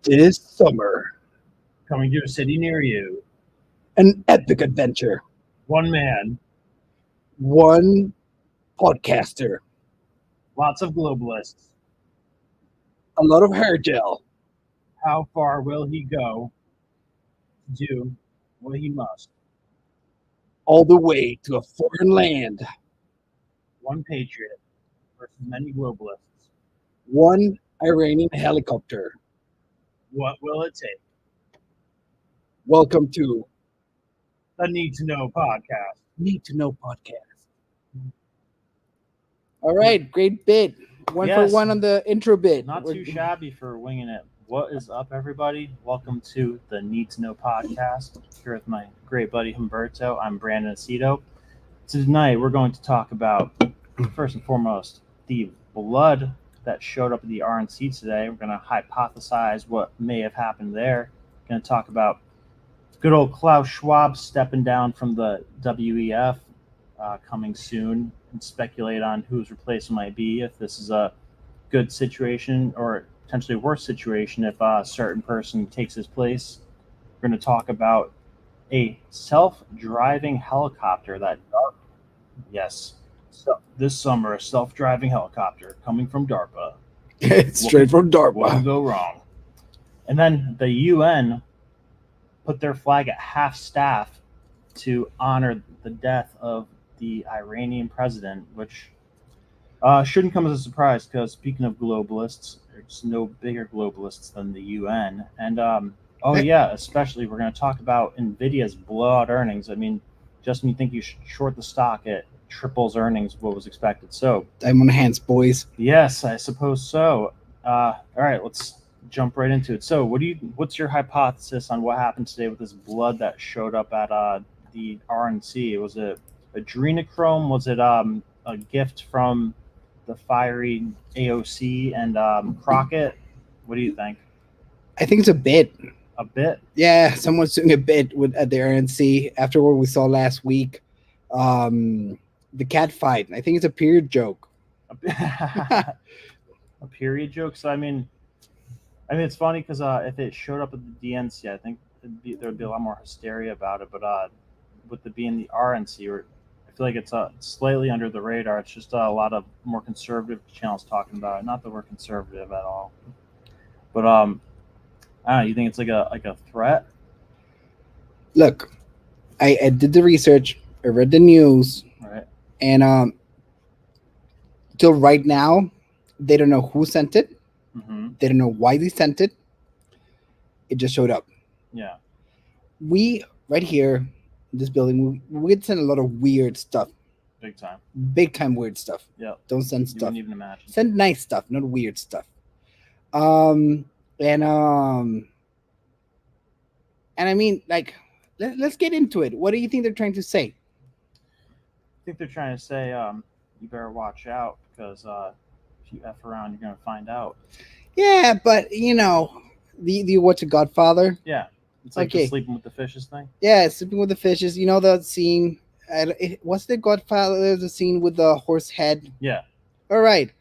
This summer, coming to a city near you. an epic adventure. One man, One podcaster. lots of globalists. A lot of hair gel. How far will he go to do what he must? All the way to a foreign land. One patriot versus many globalists. One Iranian helicopter. What will it take? Welcome to The Need to Know podcast. Need to Know podcast. All right, great bit. One Yes. for one on the intro bit. Not too shabby for winging it. What is up, everybody? Welcome to the Need to Know podcast. Here with my great buddy Humberto. I'm Brandon Aceto. Tonight, we're going to talk about, first and foremost, the blood that showed up at the RNC today. We're going to hypothesize what may have happened there. We're going to talk about good old Klaus Schwab stepping down from the WEF coming soon, and speculate on who his replacement might be, if this is a good situation or potentially a worse situation if a certain person takes his place. We're going to talk about a self-driving helicopter that, yes, so this summer, a self-driving helicopter coming from DARPA. Straight from What could DARPA. go wrong? And then the UN put their flag at half staff to honor the death of the Iranian president, which shouldn't come as a surprise because speaking of globalists, there's no bigger globalists than the UN. And especially we're going to talk about Nvidia's blowout earnings. I mean, just when you think you should short the stock, it triples earnings what was expected. So Diamond hands, boys. yes, I suppose so. All right, let's jump right into it. So what's your hypothesis on what happened today with this blood that showed up at the RNC? Was it adrenochrome? Was it a gift from the fiery AOC and Crockett? What do you think? I think it's a bit. A bit? Yeah, someone's doing a bit at the RNC after what we saw last week. The cat fight. I think it's a period joke. A period joke? So I mean it's funny because if it showed up at the DNC, I think there would be a lot more hysteria about it. But with it being the RNC, I feel like it's slightly under the radar. It's just a lot of more conservative channels talking about it. Not that we're conservative at all, but I don't know. You think it's like a threat? Look, I did the research. I read the news, Right. and till right now, they don't know who sent it. Mm-hmm. They don't know why they sent it. It just showed up. Yeah. We right here in this building, we'd send a lot of weird stuff, big time weird stuff. Yeah. Don't send You stuff. wouldn't even imagine. Send nice stuff, not weird stuff. And I mean, like, let's get into it. What do you think they're trying to say? I think they're trying to say you better watch out because if you F around, you're going to find out. Yeah, but you know, the watch The Godfather? Yeah. It's like Okay. the sleeping with the fishes thing. Yeah, sleeping with the fishes. You know that scene? What's The Godfather? There's a scene with the horse head. Yeah. All right.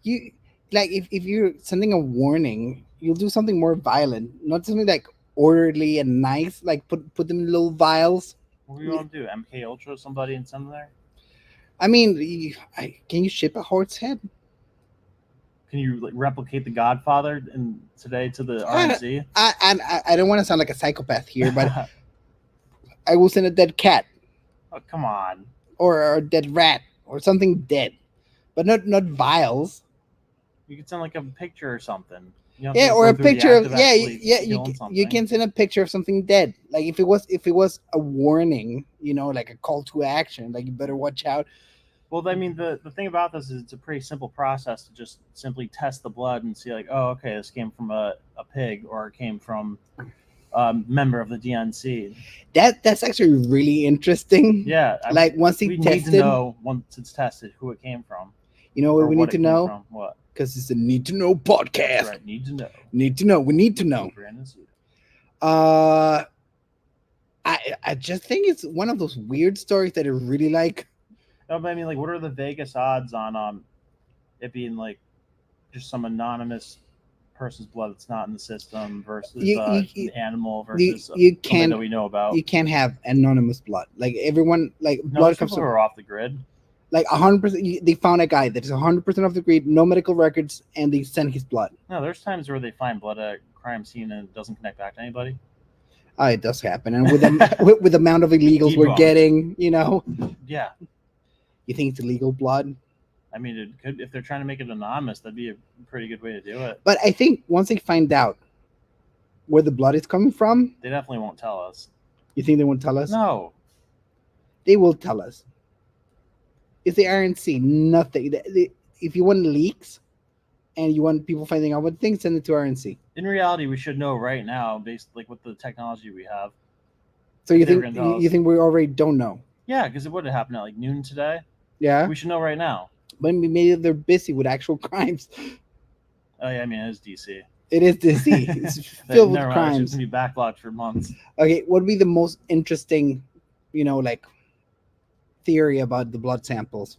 You like if you're sending a warning, you'll do something more violent, not something like orderly and nice. Like put them in little vials. What do you want to do? MK Ultra somebody and send them there? I mean, can you ship a horse head? Can you like replicate the Godfather today to the RNC? I don't want to sound like a psychopath here, but I will send a dead cat Oh, come on. or a dead rat or something dead, but not vials. You could send like a picture or something. You don't have Yeah, to or go a through the picture act of of yeah, actually you killing you something. can send a picture of something dead. Like if it was a warning, you know, like a call to action, like you better watch out. Well, I mean, the thing about this is it's a pretty simple process to just simply test the blood and see like, oh, okay, this came from a pig or it came from a member of the DNC. That's actually really interesting. Yeah. Like once we he need tested, to know once it's tested who it came from. you know Or what we need what to it came know? from. What? Because it's a need to know podcast. That's right. Need to know. Need to know. We need to know. Brandon Aceto. I just think it's one of those weird stories that I really like. No, but I mean, like, what are the Vegas odds on it being like just some anonymous person's blood that's not in the system versus You- an you- animal you versus you something can't that we know about. you can't have anonymous blood. Like everyone, like No, blood there's comes people who from are off the grid. like 100%. They found a guy that is 100% of the grid, no medical records, and they send his blood. No, there's times where they find blood at a crime scene and it doesn't connect back to anybody. It does happen, and with the amount of illegals we're Debunked. getting, Yeah, you think it's illegal blood. I mean, it could, if they're trying to make it anonymous, that'd be a pretty good way to do it. But I think once they find out where the blood is coming from, They definitely won't tell us. you think they won't tell us? No, They will tell us. It's the RNC. Nothing. If you want leaks and you want people finding out what things, send it to RNC. in reality, we should know right now, based like with the technology we have. So you They were think gonna tell you us. think we already don't know? Yeah, because it would have happened at like noon today. Yeah, We should know right now. but maybe they're busy with actual crimes. Oh yeah, I mean, it is DC. It is DC. It's filled with Never mind, it's crimes. just gonna be backlogged for months. Okay, what would be the most interesting, like theory about the blood samples?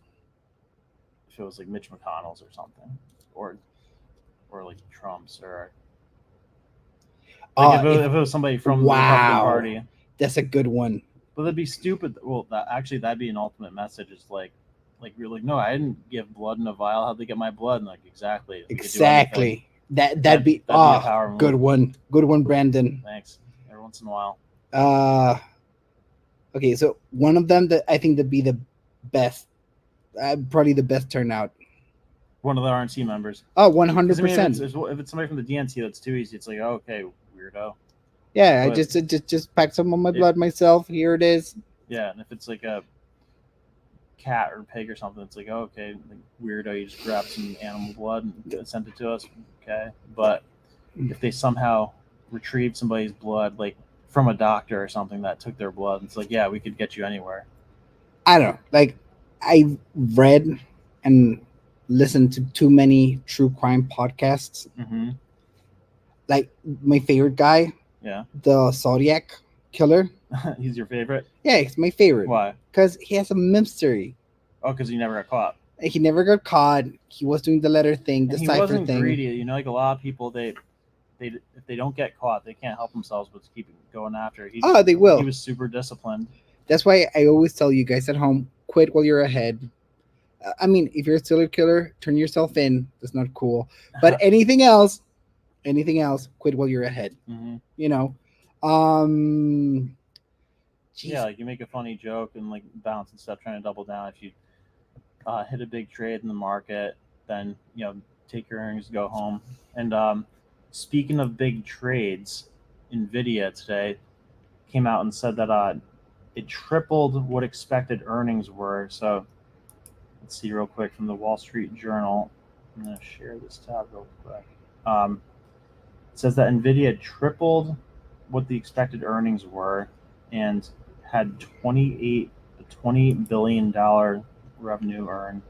If it was like Mitch McConnell's or something, or like Trump's, or like if it was somebody from the Republican Party. That's a good one. But that'd be stupid. Well, that'd be an ultimate message. It's like you're like, no, I didn't give blood in a vial. How'd they get my blood? And like, exactly. We could do anything. Exactly. That'd be a power move. good one. Good one, Brandon. Thanks. Every once in a while. Okay, so one of them that I think that'd be the best, probably the best turnout. One of the RNC members. Oh, 'Cause, I mean, 100%. if it's somebody from the DNC, that's too easy. It's like, oh, okay, weirdo. Yeah, but- I just packed some of my blood myself. Here it is. Yeah, and if it's like a cat or pig or something, it's like, oh, okay, like, weirdo, you just grab some animal blood and sent it to us. Okay. But if they somehow retrieved somebody's blood, like from a doctor or something that took their blood, it's like, yeah, we could get you anywhere. I don't know. Like, I read and listened to too many true crime podcasts. Mm-hmm. Like, my favorite guy, Yeah. the Zodiac killer. He's your favorite? Yeah, he's my favorite. Why? Because he has a mystery. Oh, because he never got caught. He never got caught. He was doing the letter thing, the And he cipher wasn't thing. greedy. You know, like a lot of people, they if they don't get caught, they can't help themselves but to keep going after. They will. He was super disciplined. That's why I always tell you guys at home, quit while you're ahead. I mean, if you're a serial killer, turn yourself in. That's not cool. But anything else, quit while you're ahead. Mm-hmm. Geez. Yeah, like you make a funny joke and like bounce and stuff, trying to double down. If you hit a big trade in the market, then take your earnings, go home. And speaking of big trades, Nvidia today came out and said that it tripled what expected earnings were. So let's see real quick from the Wall Street Journal. I'm going to share this tab real quick. It says that Nvidia tripled what the expected earnings were and had $20 billion revenue earned.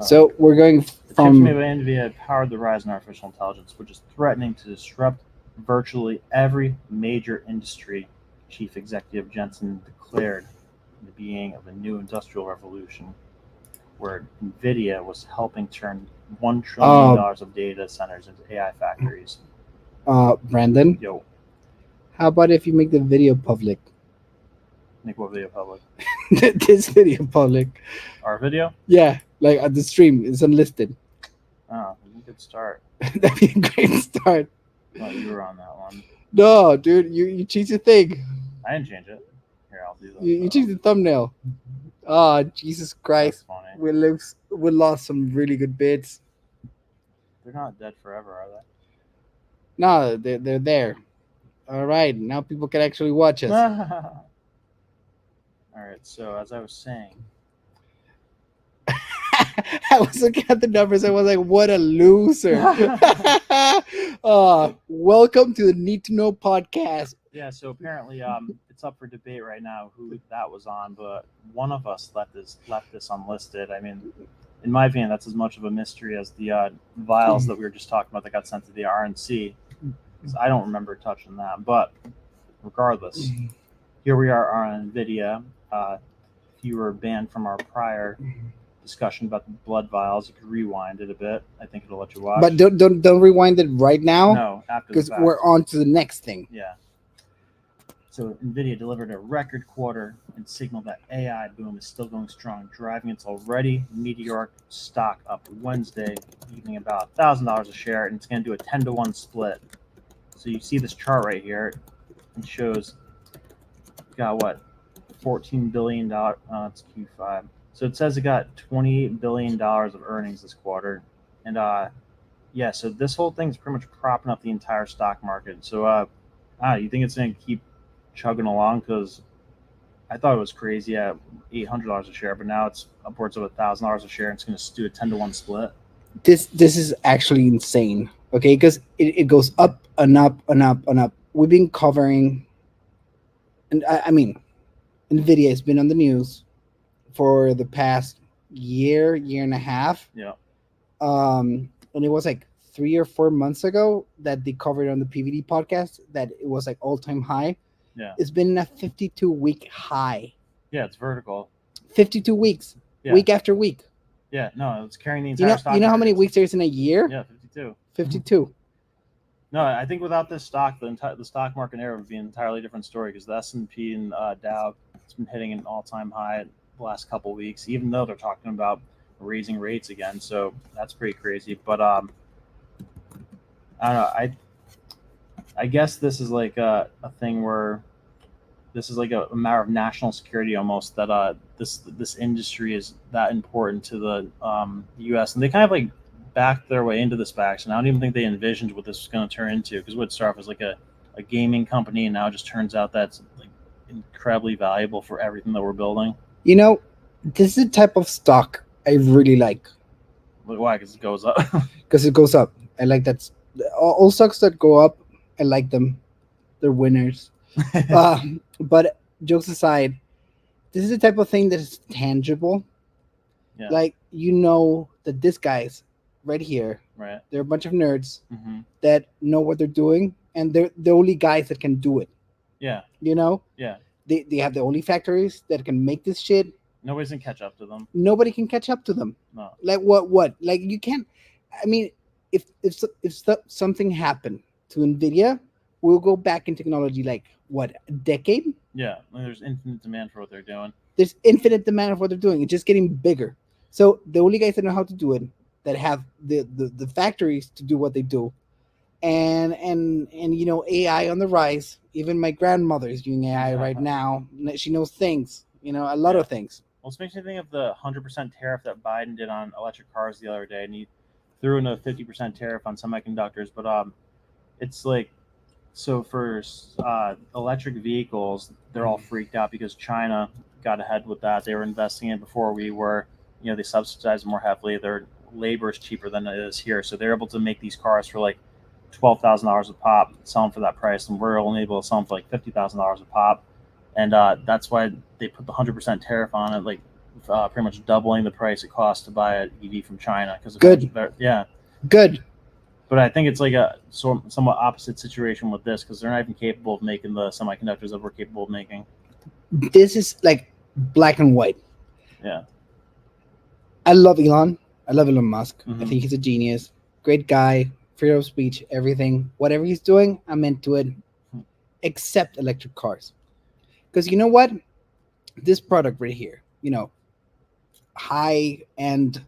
So we're going the chips from made by Nvidia powered the rise in artificial intelligence, which is threatening to disrupt virtually every major industry, Chief Executive Jensen declared in the beginning of a new industrial revolution, where Nvidia was helping turn $1 trillion of data centers into AI factories. Brandon. Yo, How about if you make the video public? make what video public? This video public. Our video? Yeah, like at the stream, it's unlisted. Oh, good start. That'd be a great start. Oh, you were on that one. No, dude, you changed the thing. I didn't change it. Here, I'll do that. You changed the thumbnail. Oh, Jesus That's Christ. funny. We lost some really good bits. They're not dead forever, are they? No, they're there. All right, now people can actually watch us. All right, so as I was saying, I was looking at the numbers. I was like, what a loser. Welcome to the Need to Know podcast. yeah, so apparently it's up for debate right now who that was on, but one of us left this unlisted. I mean, in my opinion, that's as much of a mystery as the vials that we were just talking about that got sent to the RNC. I don't remember touching that, but regardless, here we are on Nvidia. If you were banned from our prior discussion about the blood vials. You could rewind it a bit. I think it'll let you watch. But don't rewind it right now. No, after the because fact. we're on to the next thing. Yeah. So Nvidia delivered a record quarter and signaled that AI boom is still going strong, driving its already meteoric stock up Wednesday evening about $1,000 a share, and it's going to do a 10-to-1 split. So you see this chart right here. It shows got what, $14 billion. It's Q5. So it says it got $28 billion of earnings this quarter, and yeah. So this whole thing's pretty much propping up the entire stock market. So you think it's going to keep chugging along? Because I thought it was crazy at $800 a share, but now it's upwards of $1,000 a share, and it's going to do a 10-to-1 split. This is actually insane. Okay, because it goes up and up and up and up. We've been covering, and I mean, Nvidia has been on the news for the past year and a half. Yeah. And it was like 3 or 4 months ago that they covered on the PVD podcast that it was like all-time high. Yeah. It's been a 52-week high. Yeah, it's vertical. 52 weeks, week after week. Yeah, no, it's carrying the entire stock. You know how many weeks there's in a year? Yeah, 52. 52. No, I think without this stock, the stock market era would be an entirely different story, because the S&P and Dow has been hitting an all-time high the last couple of weeks, even though they're talking about raising rates again. So that's pretty crazy. But I don't know. I guess this is like a thing where this is like a matter of national security almost, that this industry is that important to the U.S. and they kind of like backed their way into this faction. I don't even think they envisioned what this was going to turn into, because it would start off as like a gaming company, and now it just turns out that's like incredibly valuable for everything that we're building. You know, this is the type of stock I really like. Why? Because it goes up. Because it goes up. I like that. All stocks that go up, I like them. They're winners. But jokes aside, this is the type of thing that is tangible. Yeah. Like, you know that this guy's right here. Right. They're a bunch of nerds that know what they're doing, and they're the only guys that can do it. Yeah. You know? Yeah. They have the only factories that can make this shit. Nobody's can catch up to them. Nobody can catch up to them. No. Like what? Like, you can't. I mean, if something happened to Nvidia, we'll go back in technology like what, a decade? Yeah. There's infinite demand for what they're doing. There's infinite demand of what they're doing. It's just getting bigger. So the only guys that know how to do it, that have the factories to do what they do, and you know, AI on the rise. Even my grandmother is doing AI right now. She knows things. You know, a lot of things. Well, this makes me think of the 100% tariff that Biden did on electric cars the other day, and he threw in a 50% tariff on semiconductors. But it's like, so for electric vehicles, they're all freaked out because China got ahead with that. They were investing in it before we were. You know, they subsidize more heavily. Their labor is cheaper than it is here, so they're able to make these cars for like $12,000 a pop, sell them for that price, and we're only able to sell them for like $50,000 a pop. And that's why they put the 100% tariff on it, like pretty much doubling the price it costs to buy an EV from China. Good. Yeah. Good. But I think it's like a somewhat opposite situation with this, because they're not even capable of making the semiconductors that we're capable of making. This is like black and white. Yeah. I love Elon. I love Elon Musk. I think he's a genius. Great guy. Freedom of speech. Everything. Whatever he's doing, I'm into it. Except electric cars. Because you know what? This product right here, you know, high-end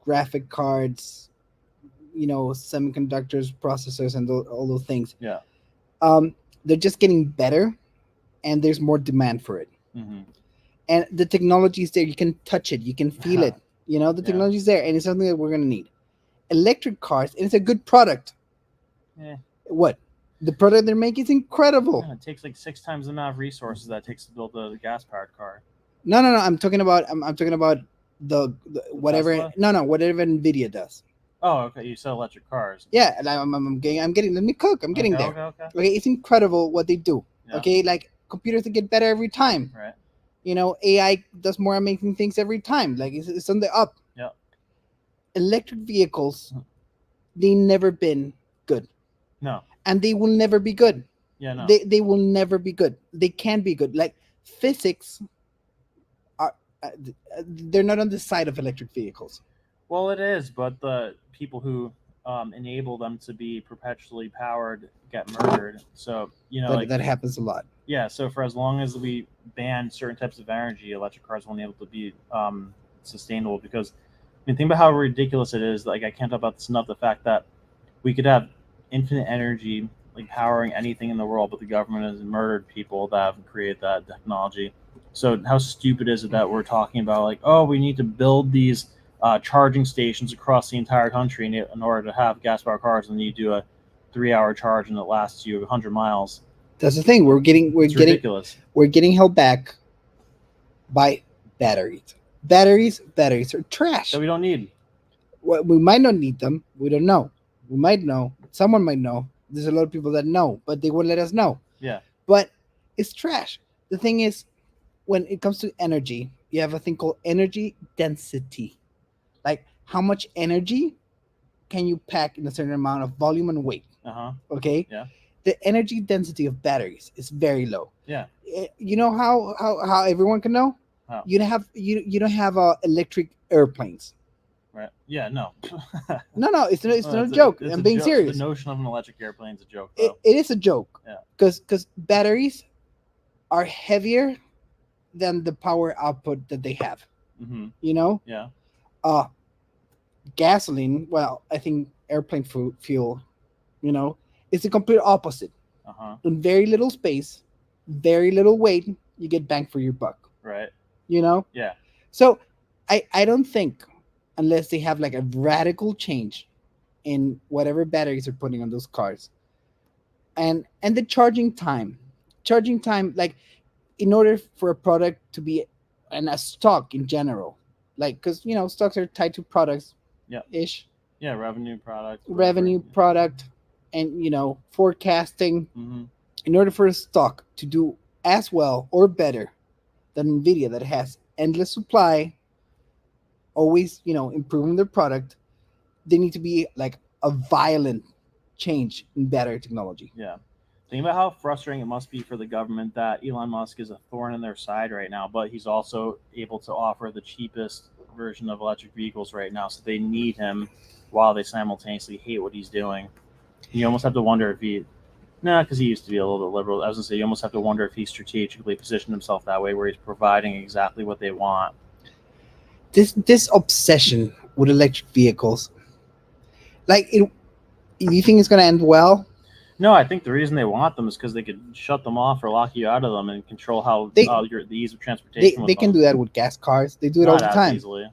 graphic cards, you know, semiconductors, processors, and all those things. Yeah. They're just getting better, and there's more demand for it. And the technology is there. You can touch it. You can feel it. You know, the technology is there, and it's something that we're going to need. Electric cars, and it's a good product. Yeah. What? The product they're making is incredible. Yeah, it takes like 6 times the amount of resources that it takes to build a gas-powered car. No. I'm talking about the whatever. Tesla? No, whatever Nvidia does. Oh, okay. You sell electric cars. Yeah, and I'm getting. Let me cook. I'm getting there. Okay. Okay, it's incredible what they do. Yeah. Okay, like computers that get better every time. Right. You know, AI does more amazing things every time. Like it's on the up. Yeah. Electric vehicles, they never been good. No. And they will never be good. Yeah, no. They will never be good. They can be good. Like physics they're not on the side of electric vehicles. Well, it is, but the people who enable them to be perpetually powered get murdered. So That happens a lot. yeah. So for as long as we ban certain types of energy, electric cars won't be able to be sustainable. Because I mean, think about how ridiculous it is. Like I can't talk about this enough. The fact that we could have infinite energy, like powering anything in the world, but the government has murdered people that have created that technology. So how stupid is it that we're talking about like, oh, we need to build these charging stations across the entire country in order to have gas-powered cars, and you do a 3-hour charge and it lasts you 100 miles. That's the thing. It's ridiculous. We're getting held back by batteries. Batteries are trash. That we don't need. Well, we might not need them. We don't know. We might know. Someone might know. There's a lot of people that know, but they won't let us know. Yeah. But it's trash. The thing is, when it comes to energy, you have a thing called energy density. Like how much energy can you pack in a certain amount of volume and weight? Okay. Yeah. The energy density of batteries is very low. Yeah. You know how everyone can know? How? You don't have electric airplanes. Right. Yeah. No. No, it's not a joke. I'm being serious. The notion of an electric airplane is a joke. It is a joke. Yeah. Because batteries are heavier than the power output that they have. Mm-hmm. You know? Yeah. Gasoline, well, I think airplane fuel, it's the complete opposite. In very little space, very little weight, you get bang for your buck. Right. Yeah. So I don't think, unless they have like a radical change in whatever batteries are putting on those cars, and the charging time, like in order for a product to be in a stock in general, like because stocks are tied to products. Yeah. Ish. Yeah, revenue product, and forecasting. Mm-hmm. In order for a stock to do as well or better than Nvidia, that has endless supply, always improving their product, they need to be like a violent change in battery technology. Yeah. Think about how frustrating it must be for the government that Elon Musk is a thorn in their side right now, but he's also able to offer the cheapest version of electric vehicles right now, so they need him while they simultaneously hate what he's doing. You almost have to wonder if because he used to be a little bit liberal. I was going to say, you almost have to wonder if he strategically positioned himself that way, where he's providing exactly what they want. This obsession with electric vehicles, like, you think it's going to end well? No, I think the reason they want them is because they could shut them off or lock you out of them and control the ease of transportation. They can do that with gas cars. They do it all the time. Easily.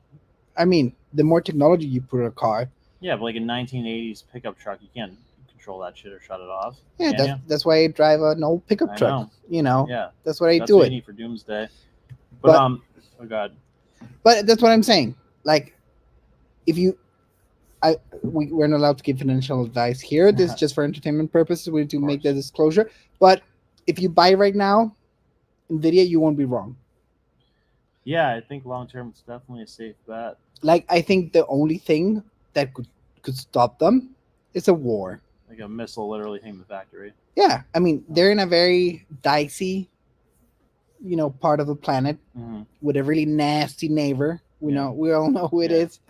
I mean, the more technology you put in a car. Yeah, but like a 1980s pickup truck, you can't control that shit or shut it off. Yeah, that's why I drive an old pickup truck. Yeah, that's what I do. What you need for doomsday. But oh god. But that's what I'm saying. Like, if we're not allowed to give financial advice here. This is just for entertainment purposes. We need to make that disclosure. But if you buy right now, Nvidia, you won't be wrong. Yeah, I think long term it's definitely a safe bet. Like, I think the only thing that could stop them is a war. Like a missile literally hitting the factory. Yeah, I mean, they're in a very dicey, part of the planet with a really nasty neighbor. We all know who it is.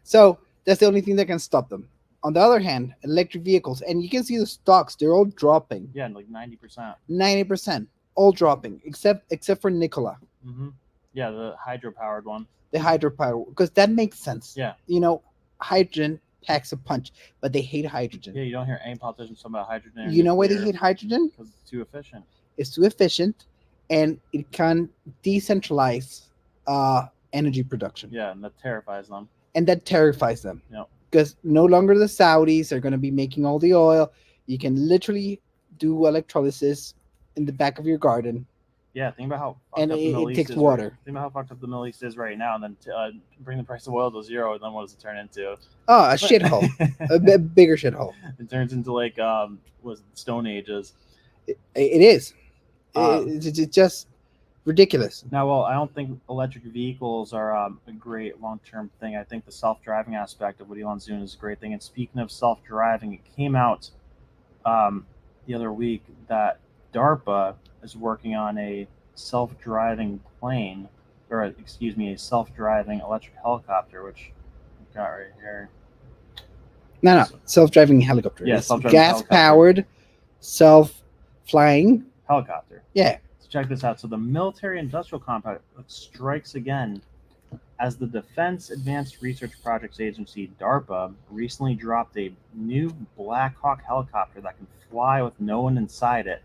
So that's the only thing that can stop them. On the other hand, electric vehicles, and you can see the stocks, they're all dropping. Yeah, like 90%. 90%, all dropping, except for Nikola. Mm-hmm. Yeah, the hydro-powered one. The hydropower, because that makes sense. Yeah. Hydrogen packs a punch, but they hate hydrogen. Yeah, you don't hear any politicians talking about hydrogen. You know why they hate hydrogen? Because it's too efficient. It's too efficient, and it can decentralize energy production. Yeah, and that terrifies them. Yeah. Because no longer the Saudis are going to be making all the oil. You can literally do electrolysis in the back of your garden. Yeah, think about how and it takes water. Right. Think about how fucked up the Middle East is right now, and then bring the price of oil to zero, and then what does it turn into? Oh, a shithole, a bigger shithole. It turns into like was Stone Ages. It is. It's just ridiculous. Now, well, I don't think electric vehicles are a great long-term thing. I think the self-driving aspect of what Elon's doing is a great thing. And speaking of self-driving, it came out the other week that DARPA is working on a self-driving plane or excuse me, a self-driving electric helicopter, which we've got right here. No, So- self-driving helicopter. Yeah, It's self-driving gas-powered, self-flying. helicopter. Yeah. So check this out. So the military-industrial complex strikes again as the Defense Advanced Research Projects Agency, DARPA, recently dropped a new Black Hawk helicopter that can fly with no one inside it.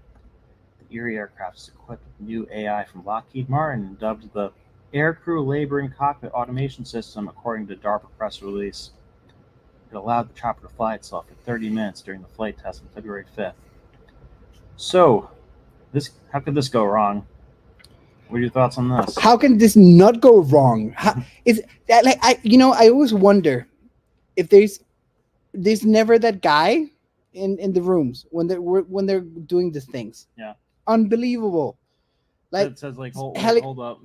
The Erie aircraft is equipped with new AI from Lockheed Martin, dubbed the Aircrew Labor and Cockpit Automation System, according to DARPA press release. It allowed the chopper to fly itself for 30 minutes during the flight test on February 5th. So, how could this go wrong? What are your thoughts on this? How can this not go wrong? Is that like I always wonder if there's never that guy in the rooms when they're doing these things. Yeah. Unbelievable. Like it says like hold up.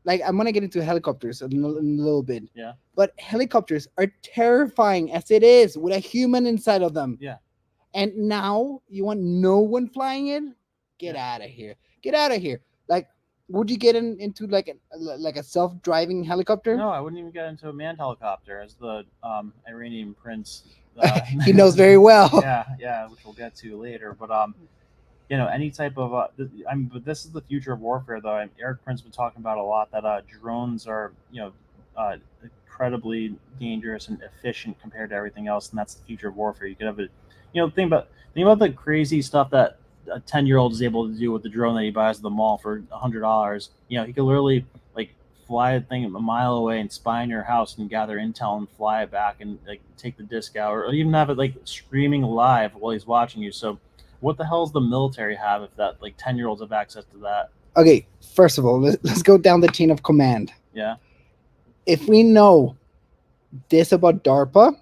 Like I'm gonna get into helicopters in a little bit. Yeah. But helicopters are terrifying as it is with a human inside of them. Yeah. And now you want no one flying it? Get out of here. Get out of here. Like, would you get into like a self-driving helicopter? No, I wouldn't even get into a manned helicopter, as the Iranian prince. He knows very well. yeah, which we'll get to later. But any type of but this is the future of warfare, though. Eric Prince been talking about a lot that drones are incredibly dangerous and efficient compared to everything else, and that's the future of warfare. You could have think about the crazy stuff that a 10-year-old is able to do with the drone that he buys at the mall for $100. He could literally like fly a thing a mile away and spy in your house and gather intel and fly it back and like take the disc out, or even have it like streaming live while he's watching you. So what the hell does the military have if that like 10-year-olds have access to that? Okay, first of all, let's go down the chain of command. Yeah. If we know this about DARPA,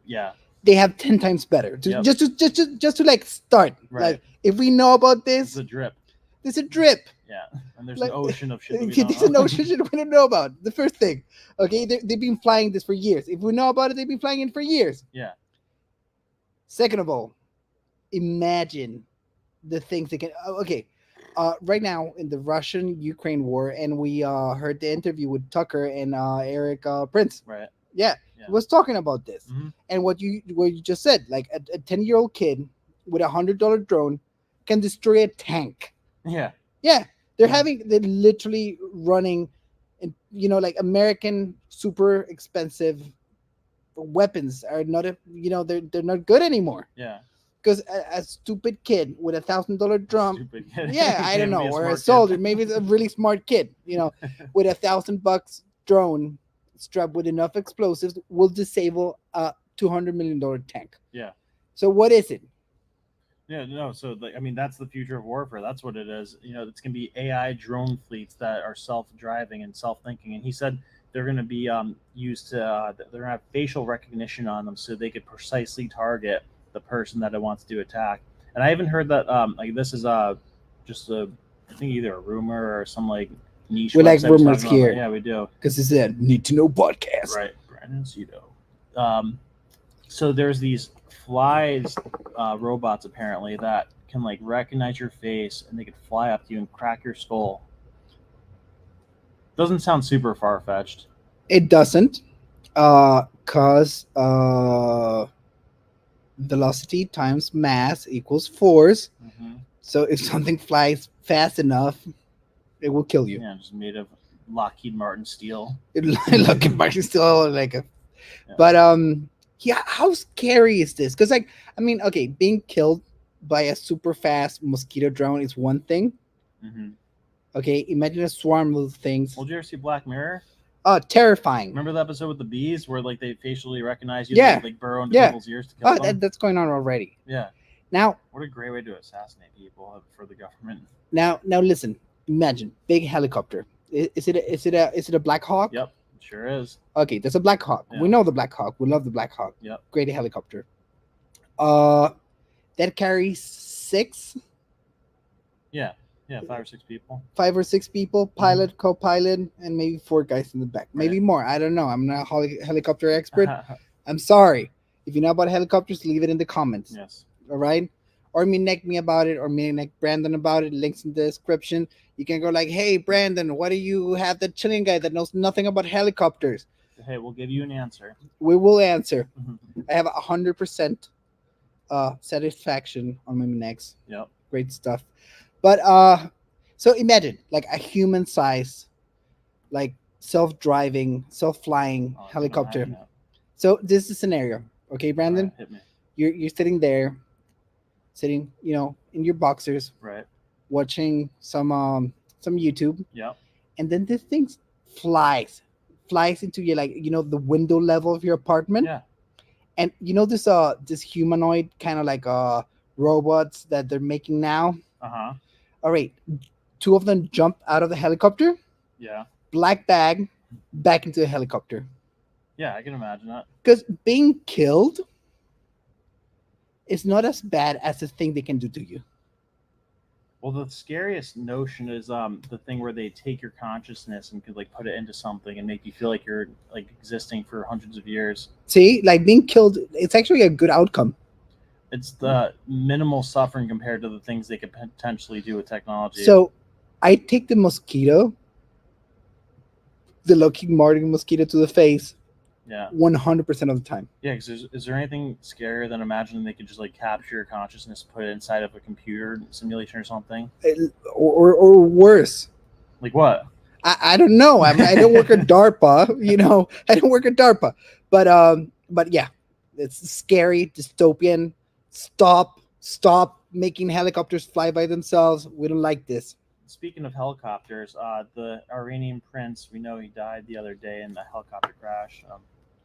yeah, they have 10 times better. Just to like start. Right. Like if we know about this, it's a drip. There's a drip. Yeah, and there's Like, an ocean of shit. There's an ocean shit we don't know about. The first thing, okay, they've been flying this for years. If we know about it, they've been flying it for years. Yeah. Second of all, imagine the things they can. Okay, right now in the Russian-Ukraine war, and we heard the interview with Tucker and Eric Prince. Right. Yeah, he was talking about this, and what you just said, like a 10-year-old kid with $100 drone can destroy a tank. Yeah. Yeah, they're literally running, like American super expensive weapons are not they're not good anymore. Yeah. Because a stupid kid with $1,000 drum, Stupid kid. yeah, I don't know, or a smart soldier, kid. maybe it's a really smart kid, with $1,000 drone strapped with enough explosives will disable a $200 million tank. Yeah. So what is it? Yeah, no. So that's the future of warfare. That's what it is. It's gonna be AI drone fleets that are self-driving and self-thinking. And he said they're gonna be used to they're gonna have facial recognition on them, so they could precisely target the person that it wants to attack. And I even heard that this is just I think either a rumor or some like niche. We like rumors here. Yeah, we do. Because it's a need to know podcast. Right, Brandon Cito. So there's these flies robots apparently that can like recognize your face, and they could fly up to you and crack your skull. Doesn't sound super far-fetched. It doesn't, cause velocity times mass equals force. So if something flies fast enough, it will kill you. Yeah, just made of Lockheed Martin steel. Lockheed Martin steel, like a. Yeah. But yeah, how scary is this? Because okay, being killed by a super fast mosquito drone is one thing. Okay, imagine a swarm of things. Well, did you ever see Black Mirror? Terrifying. Remember the episode with the bees where like they facially recognize you? Yeah. They, like burrow into people's ears to kill them? That's going on already. Yeah. Now. What a great way to assassinate people for the government. Now listen. Imagine big helicopter. Is it a Black Hawk? Yep, it sure is. Okay, there's a Black Hawk. Yeah. We know the Black Hawk. We love the Black Hawk. Yep. Great helicopter. That carries 6. Yeah, 5 or 6 people. 5 or 6 people, pilot, co-pilot, and maybe 4 guys in the back. Maybe more. I don't know. I'm not a helicopter expert. I'm sorry. If you know about helicopters, leave it in the comments. Yes. All right. or Minnect me about it, or Minnect Brandon about it. Links in the description. You can go like, hey Brandon, why do you have the Chilean guy that knows nothing about helicopters? Hey, we'll give you an answer. We will answer. Mhm. I have 100% satisfaction on my Minnects. Yep. Great stuff. But so imagine like a human size, like self-driving, self-flying Oh, helicopter. yeah. So this is the scenario. Okay, Brandon? Alright, hit me. You're sitting there, sitting, in your boxers, Right. watching some YouTube, Yep. and then this thing flies into your, like, the window level of your apartment. Yeah. And this humanoid kind of like robots that they're making now. Uh-huh. All right, two of them jump out of the helicopter, Yeah. black bag, back into the helicopter. Yeah, I can imagine that. Because being killed is not as bad as the thing they can do to you. Well, the scariest notion is the thing where they take your consciousness and could like put it into something and make you feel like you're like existing for hundreds of years. See, like being killed, it's actually a good outcome. It's the minimal suffering compared to the things they could potentially do with technology. So I take the mosquito, the Lockheed Martin mosquito, to the face yeah. 100% of the time. Yeah, because is there anything scarier than imagining they could just like capture your consciousness, put it inside of a computer simulation or something? Or worse. Like what? I don't know. I don't work at DARPA. I don't work at DARPA. But yeah, it's scary, dystopian. Stop making helicopters fly by themselves. We don't like this. Speaking of helicopters, the Iranian prince, we know he died the other day in a helicopter crash.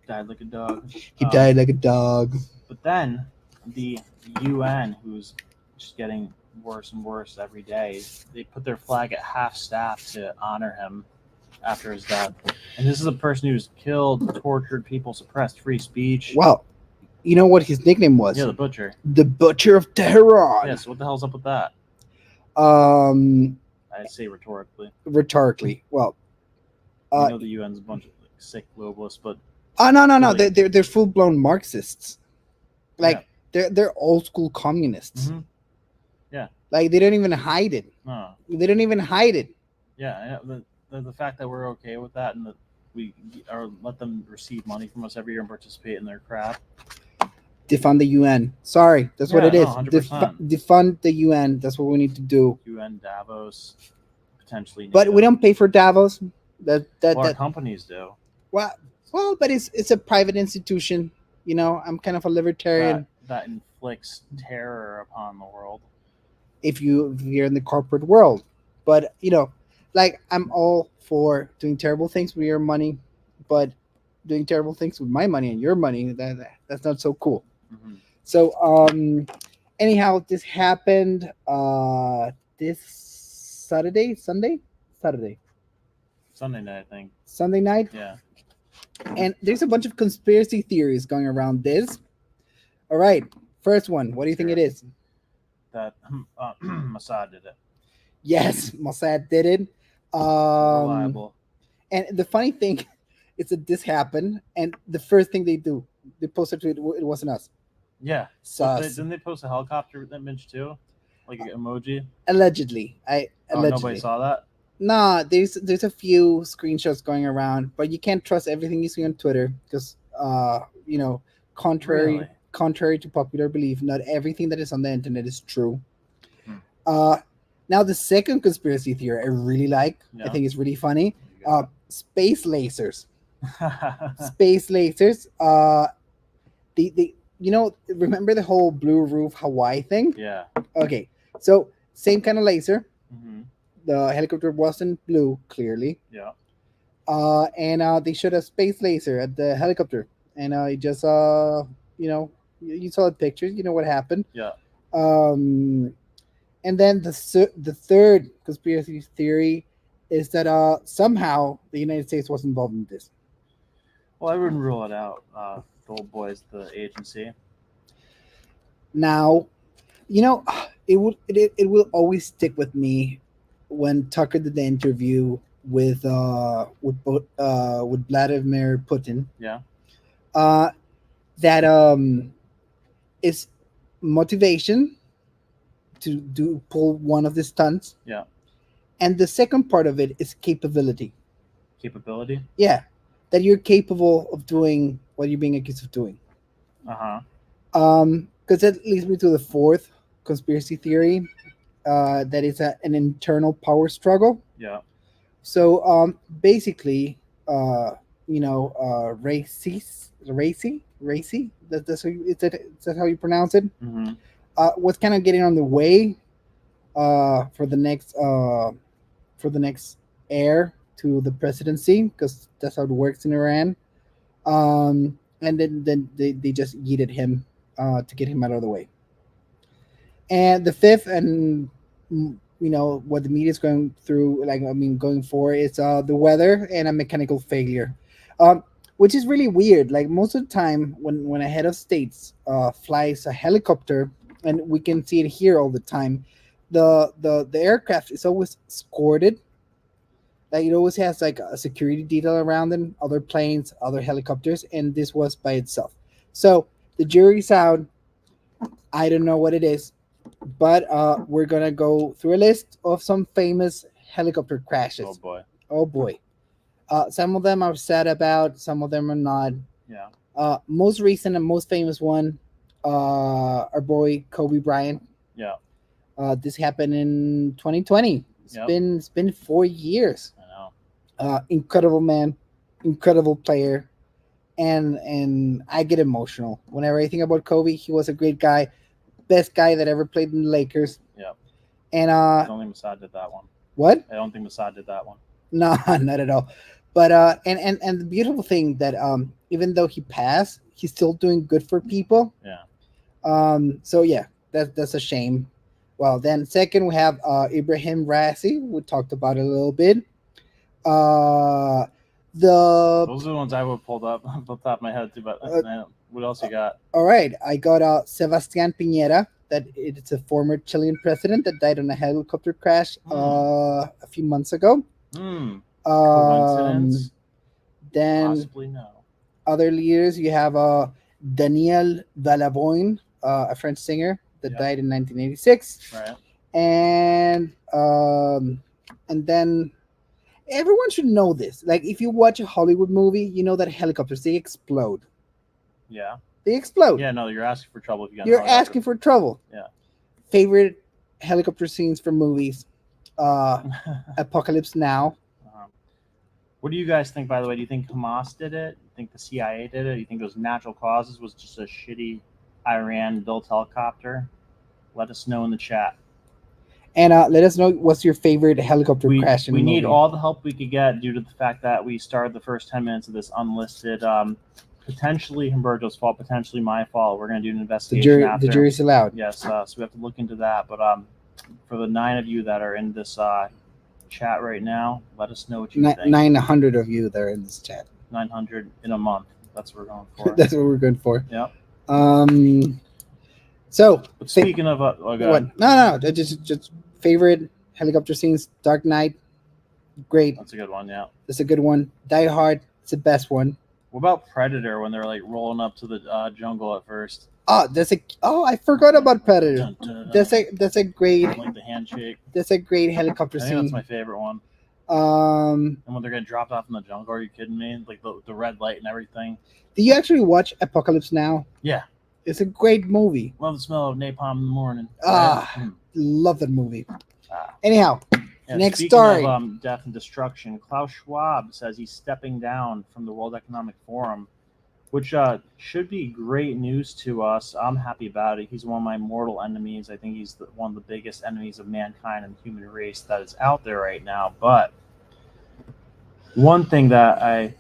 Died like a dog. He died like a dog. But then the UN, who's just getting worse and worse every day, they put their flag at half staff to honor him after his death. And this is a person who's killed, tortured people, suppressed free speech. Well, you know what his nickname was? Yeah, the butcher. The Butcher of Tehran. Yeah, so what the hell's up with that? I'd say rhetorically. Well, I know the UN's a bunch of like, sick globalists, but no, really, they're full blown Marxists. Like yeah. they're old school communists. Mm-hmm. Yeah. Like they don't even hide it. No. They don't even hide it. Yeah, the fact that we're okay with that and that we or let them receive money from us every year and participate in their crap. Defund the UN. Sorry, that's what it is. 100%. Defund the UN. That's what we need to do. UN, Davos, potentially. But we don't pay for Davos. Our companies do. Well, but it's a private institution. I'm kind of a libertarian. That inflicts terror upon the world. If you're in the corporate world, but like I'm all for doing terrible things with your money, but doing terrible things with my money and your money, that's not so cool. Mm-hmm. So anyhow, this happened this Sunday night, I think. Sunday night. Yeah. And there's a bunch of conspiracy theories going around this. All right, first one. What do you think it is? That Mossad did it. Yes, Mossad did it. Reliable. And the funny thing is that this happened, and the first thing they posted to it wasn't us. Yeah. Sus. Didn't they post a helicopter image too? Like an emoji? Allegedly. Nobody saw that? Nah, there's a few screenshots going around, but you can't trust everything you see on Twitter because contrary to popular belief, not everything that is on the internet is true. Now the second conspiracy theory I really like. I think it's really funny. Space lasers. Space lasers. Remember the whole blue roof Hawaii thing? Yeah. Okay, so same kind of laser. Mm-hmm. The helicopter wasn't blue, clearly. Yeah. And they showed a space laser at the helicopter, and it just you saw the pictures. You know what happened. Yeah. And then the third conspiracy theory is that somehow the United States was involved in this. Well, I wouldn't rule it out. The old boys, the agency. Now, it will always stick with me when Tucker did the interview with Vladimir Putin. Yeah. That is motivation to do pull one of the stunts. Yeah. And the second part of it is capability. Capability. Yeah, that you're capable of doing what you're being accused of doing. Uh-huh. Because that leads me to the fourth conspiracy theory. That is an internal power struggle. Yeah. So basically, racy. That's how is that how you pronounce it? Mm-hmm. What's kind of getting on the way for the next heir to the presidency, because that's how it works in Iran. And then they just yeeted him to get him out of the way. And the fifth, and what the media is going through, going for, is the weather and a mechanical failure, which is really weird. Like most of the time, when a head of states flies a helicopter, and we can see it here all the time, the aircraft is always escorted. Like it always has like a security detail around them, other planes, other helicopters, and this was by itself. So the jury's out. I don't know what it is, but we're gonna go through a list of some famous helicopter crashes. Oh boy. Oh boy. Some of them are sad about, some of them are not. Yeah. Most recent and most famous one, our boy Kobe Bryant. Yeah. This happened in 2020. It's been 4 years. I know. Incredible man, incredible player, and I get emotional whenever I think about Kobe. He was a great guy, best guy that ever played in the Lakers. Yeah. And I don't think Mossad did that one. What? I don't think Mossad did that one. No, not at all. But and the beautiful thing that even though he passed, he's still doing good for people. Yeah. So yeah, that's a shame. Well, then second we have Ibrahim Raisi. We talked about it a little bit. Those are the ones I would have pulled up off the top of my head too. But what else you got? All right, I got Sebastián Piñera. That it's a former Chilean president that died in a helicopter crash a few months ago. Coincidence? Then Possibly no. Other leaders, you have Daniel Balavoine, a French singer that died in 1986. Right. And then everyone should know this. Like if you watch a Hollywood movie, you know that helicopters, they explode. Yeah. They explode. Yeah, no, you're asking for trouble if you got. You're asking for trouble. Yeah. Favorite helicopter scenes from movies? Apocalypse Now. What do you guys think, by the way? Do you think Hamas did it? Do you think the CIA did it? Do you think it was natural causes? Was just a shitty Iran-built helicopter? Let us know in the chat. And let us know what's your favorite helicopter crash in the movie. We need all the help we could get due to the fact that we started the first 10 minutes of this unlisted, potentially Humberto's fault, potentially my fault. We're going to do an investigation after. The jury's allowed. Yes, so we have to look into that. But for the 9 of you that are in this chat right now, let us know what you think. 900 of you that are in this chat. 900 in a month. That's what we're going for. That's what we're going for. Yep. So, but speaking of what? No, just favorite helicopter scenes. Dark Knight, great. That's a good one. Yeah, that's a good one. Die Hard, it's the best one. What about Predator when they're like rolling up to the jungle at first? I forgot about Predator. Dun, dun, dun. That's a great. Like the handshake. That's a great helicopter scene. That's my favorite one. And when they're getting dropped off in the jungle, are you kidding me? Like the red light and everything. Do you actually watch Apocalypse Now? Yeah. It's a great movie. Love the smell of napalm in the morning. Love that movie. Anyhow, next speaking story. Of death and destruction, Klaus Schwab says he's stepping down from the World Economic Forum, which should be great news to us. I'm happy about it. He's one of my mortal enemies. I think he's one of the biggest enemies of mankind and the human race that is out there right now. But one thing that I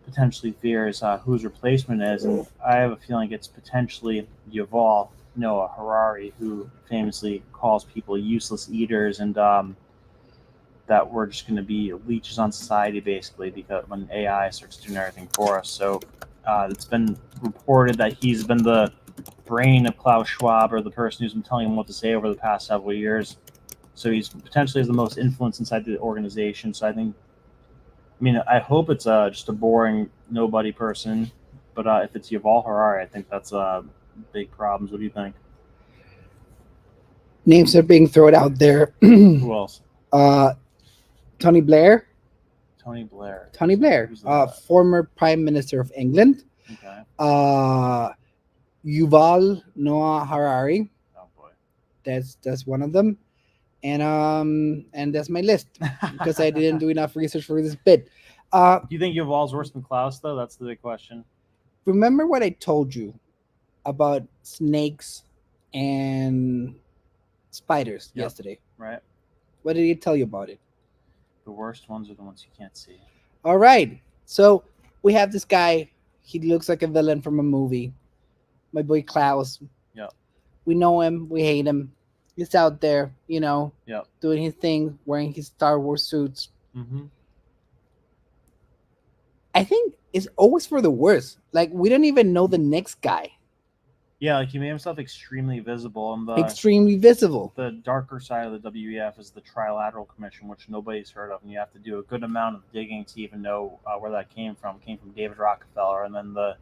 potentially fear is who his replacement is, and I have a feeling it's potentially Yuval Noah Harari, who famously calls people useless eaters, and that we're just going to be leeches on society, basically, because when AI starts doing everything for us. So it's been reported that he's been the brain of Klaus Schwab, or the person who's been telling him what to say over the past several years. So he's potentially has the most influence inside the organization. So I hope it's just a boring nobody person, but if it's Yuval Harari, I think that's big problems. What do you think? names are being thrown out there. Who else? Tony Blair. Tony Blair. Tony Blair, Who's that? former Prime Minister of England. Okay. Yuval Noah Harari. Oh boy. That's one of them, and that's my list because I didn't do enough research for this bit. Do you think Yuval's worse than Klaus though? That's the big question. Remember what I told you about snakes and spiders yesterday? Right. What did he tell you about it? The worst ones are the ones you can't see. All right. So we have this guy. He looks like a villain from a movie. My boy Klaus. Yeah. We know him. We hate him. He's out there, doing his thing, wearing his Star Wars suits. Mm-hmm. I think it's always for the worst. Like, we don't even know the next guy. Yeah, like he made himself extremely visible. And extremely visible. The darker side of the WEF is the Trilateral Commission, which nobody's heard of, and you have to do a good amount of digging to even know where that came from. It came from David Rockefeller, and then the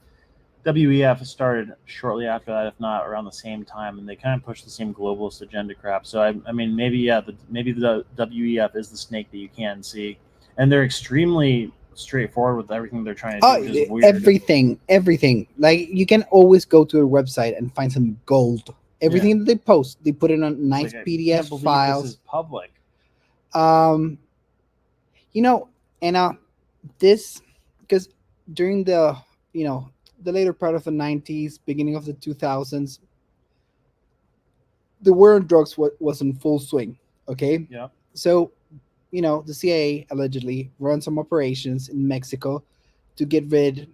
WEF started shortly after that, if not around the same time, and they kind of pushed the same globalist agenda crap. So I mean, maybe the WEF is the snake that you can see, and they're extremely straightforward with everything they're trying to do. Which is weird. Everything. Like, you can always go to a website and find some gold. Everything that they post, they put it on nice PDF files. This is public. This, because during the later part of the 90s, beginning of the 2000s, the war on drugs was in full swing. Okay. Yeah. So, the CIA allegedly run some operations in Mexico to get rid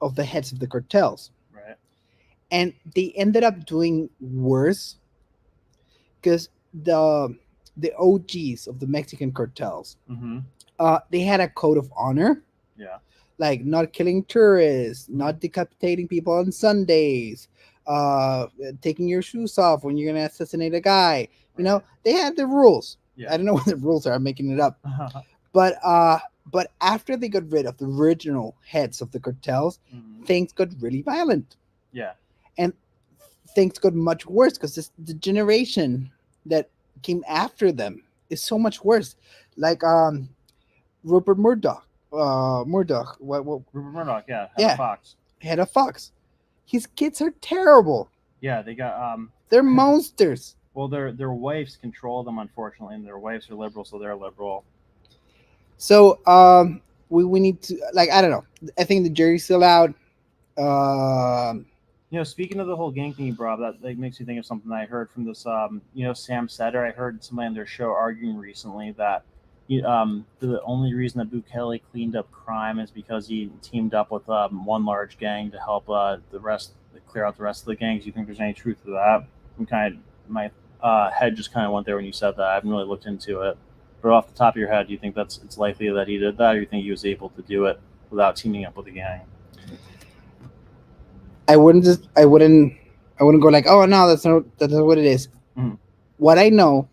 of the heads of the cartels. Right. And they ended up doing worse because the OGs of the Mexican cartels, they had a code of honor. Yeah. Like not killing tourists, not decapitating people on Sundays, taking your shoes off when you're going to assassinate a guy. Right. They had the rules. Yeah. I don't know what the rules are. I'm making it up. But after they got rid of the original heads of the cartels, things got really violent. Yeah. And things got much worse because the generation that came after them is so much worse. Like Rupert Murdoch. Murdoch. Rupert Murdoch, yeah. Head of Fox. His kids are terrible. Yeah, they got they're monsters. Well, their wives control them, unfortunately, and their wives are liberal, so they're liberal. So we need to, like, I don't know. I think the jury's still out. Speaking of the whole gang thing you brought up, that makes me think of something I heard from this Sam Setter. I heard somebody on their show arguing recently that the only reason that Bukele cleaned up crime is because he teamed up with one large gang to help clear out the rest of the gangs. Do you think there's any truth to that? My head just kind of went there when you said that. I haven't really looked into it. But off the top of your head, do you think it's likely that he did that, or do you think he was able to do it without teaming up with a gang? I wouldn't go like, oh no, that's not what it is. Mm-hmm. What I know,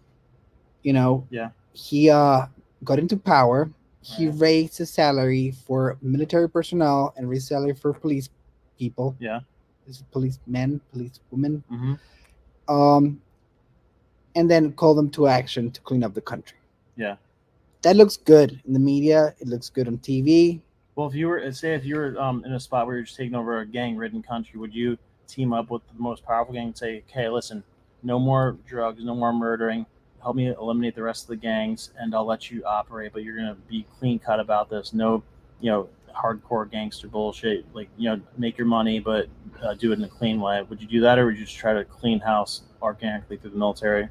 yeah, he got into power. He raised the salary for military personnel and raised salary for police people. Yeah, policemen, policewomen. Mm-hmm. And then call them to action to clean up the country. Yeah, that looks good in the media. It looks good on TV. Well, if you were in a spot where you're just taking over a gang-ridden country, would you team up with the most powerful gang and say, "Okay, listen, no more drugs, no more murdering. Help me eliminate the rest of the gangs, and I'll let you operate. But you're gonna be clean cut about this. No, hardcore gangster bullshit. Like, make your money, but do it in a clean way." Would you do that, or would you just try to clean house organically through the military?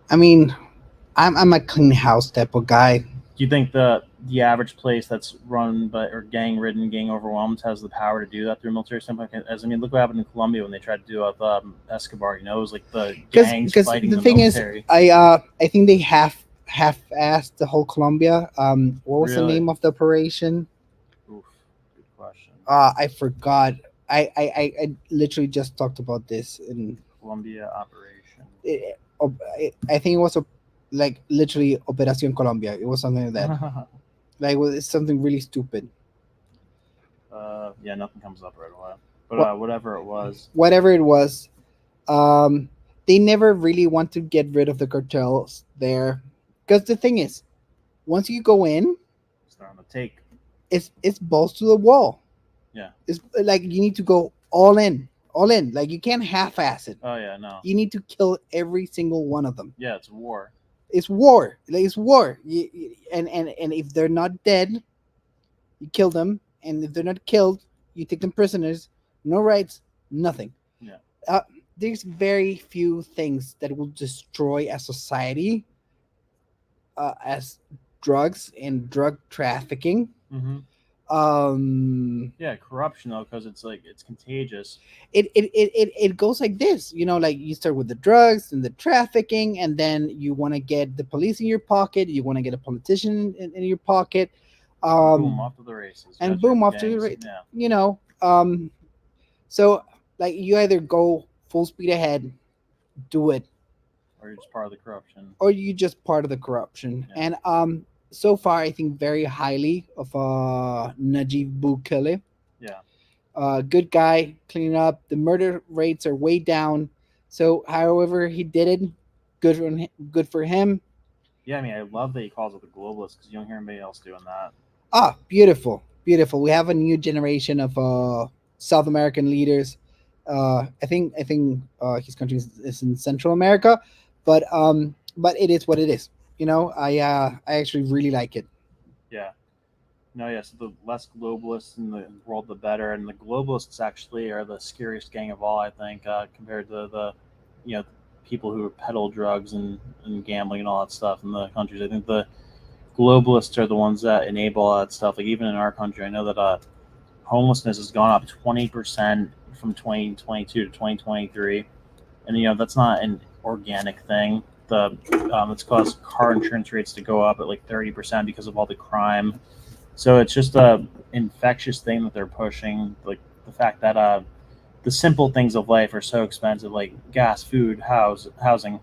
I mean, I'm a clean house type of guy. Do you think the average place that's run by or gang-ridden, gang-overwhelmed has the power to do that through a military standpoint? Look what happened in Colombia when they tried to do it with Escobar. It was like the gangs fighting the military. I think they half-assed the whole Colombia. What was the name of the operation? Oof, good question. I forgot. I literally just talked about this in Colombia operation. I think it was literally Operación Colombia. It was something like that. It's something really stupid. Yeah, nothing comes up right away. But whatever it was. Whatever it was, They never really want to get rid of the cartels there, because the thing is, once you go in, Start on the take. it's balls to the wall. Yeah. It's like you need to go all in, all in. Like you can't half-ass it. Oh yeah, no. You need to kill every single one of them. Yeah, it's war. It's war. Like, it's war. And if they're not dead, you kill them. And if they're not killed, you take them prisoners. No rights, nothing. Yeah. Uh, there's very few things that will destroy a society as drugs and drug trafficking. Mm-hmm. Yeah, corruption though, because it's like it's contagious. It goes like this, like you start with the drugs and the trafficking, and then you want to get the police in your pocket, you want to get a politician in your pocket, Boom, off to the races. and Got boom, your off to the gangs, right. Yeah. So like you either go full speed ahead, do it, Or you're just part of the corruption. or you just part of the corruption. Yeah. And so far I think very highly of Najib Bukele. Yeah. Good guy, cleaning up. The murder rates are way down. So, however he did it, good for him. Yeah, I mean, I love that he calls it the globalists because you don't hear anybody else doing that. Beautiful, beautiful. We have a new generation of South American leaders. I think his country is in Central America, but it is what it is. I actually really like it. Yeah. No, yeah. So the less globalists in the world, the better. And the globalists actually are the scariest gang of all, I think, compared to the people who peddle drugs and gambling and all that stuff in the countries. I think the globalists are the ones that enable all that stuff. Like even in our country, I know that homelessness has gone up 20% from 2022 to 2023, and that's not an organic thing. It's caused car insurance rates to go up at like 30% because of all the crime. So it's just a infectious thing that they're pushing, like the fact that the simple things of life are so expensive, like gas, food, housing.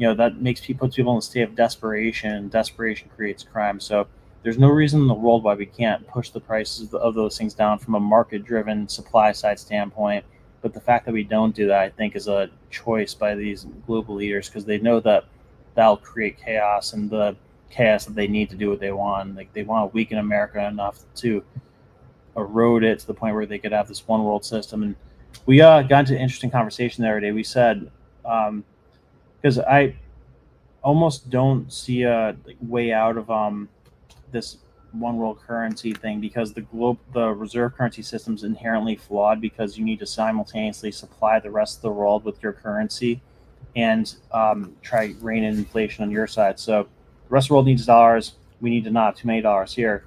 That puts people in a state of desperation. Desperation creates crime. So there's no reason in the world why we can't push the prices of those things down from a market-driven supply side standpoint. But the fact that we don't do that, I think, is a choice by these global leaders because they know that that'll create chaos, and the chaos that they need to do what they want. Like they want to weaken America enough to erode it to the point where they could have this one world system. And we got into an interesting conversation the other day. We said, because I almost don't see a way out of this one world currency thing, because the reserve currency system is inherently flawed because you need to simultaneously supply the rest of the world with your currency and try rein in inflation on your side. So the rest of the world needs dollars. We need to not have too many dollars here.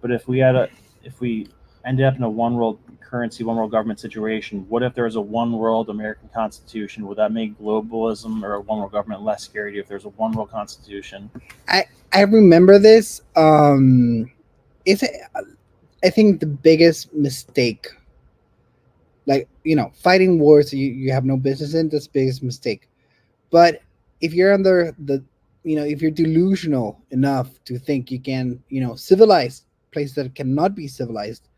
But if we ended up in a one world currency, one world government situation, what if there was a one world American Constitution? Would that make globalism or a one world government less scary if there's a one world Constitution? I remember this. It's I think the biggest mistake, like fighting wars you have no business in. That's the biggest mistake. But if you're under if you're delusional enough to think you can civilize places that cannot be civilized,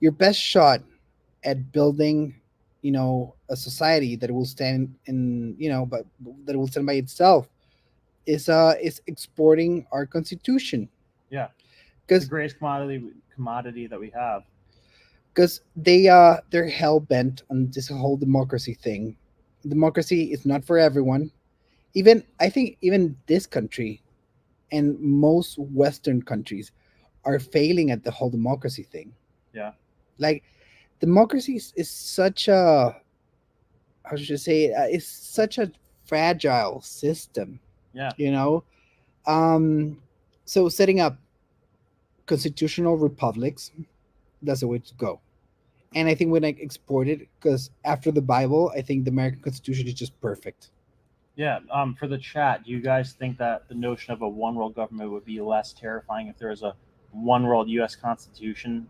your best shot at building a society that will stand but that will stand by itself is exporting our constitution. Yeah, the Because greatest commodity that we have. they're hell bent on this whole democracy thing. Democracy is not for everyone. I think even this country and most Western countries are failing at the whole democracy thing. Yeah. Like democracy is such a, how should I say it? It's such a fragile system. Yeah. So setting up constitutional republics, that's the way to go. And I think when I export it, because after the Bible, I think the American Constitution is just perfect. Yeah. For the chat, do you guys think that the notion of a one world government would be less terrifying if there was a one world U.S. Constitution?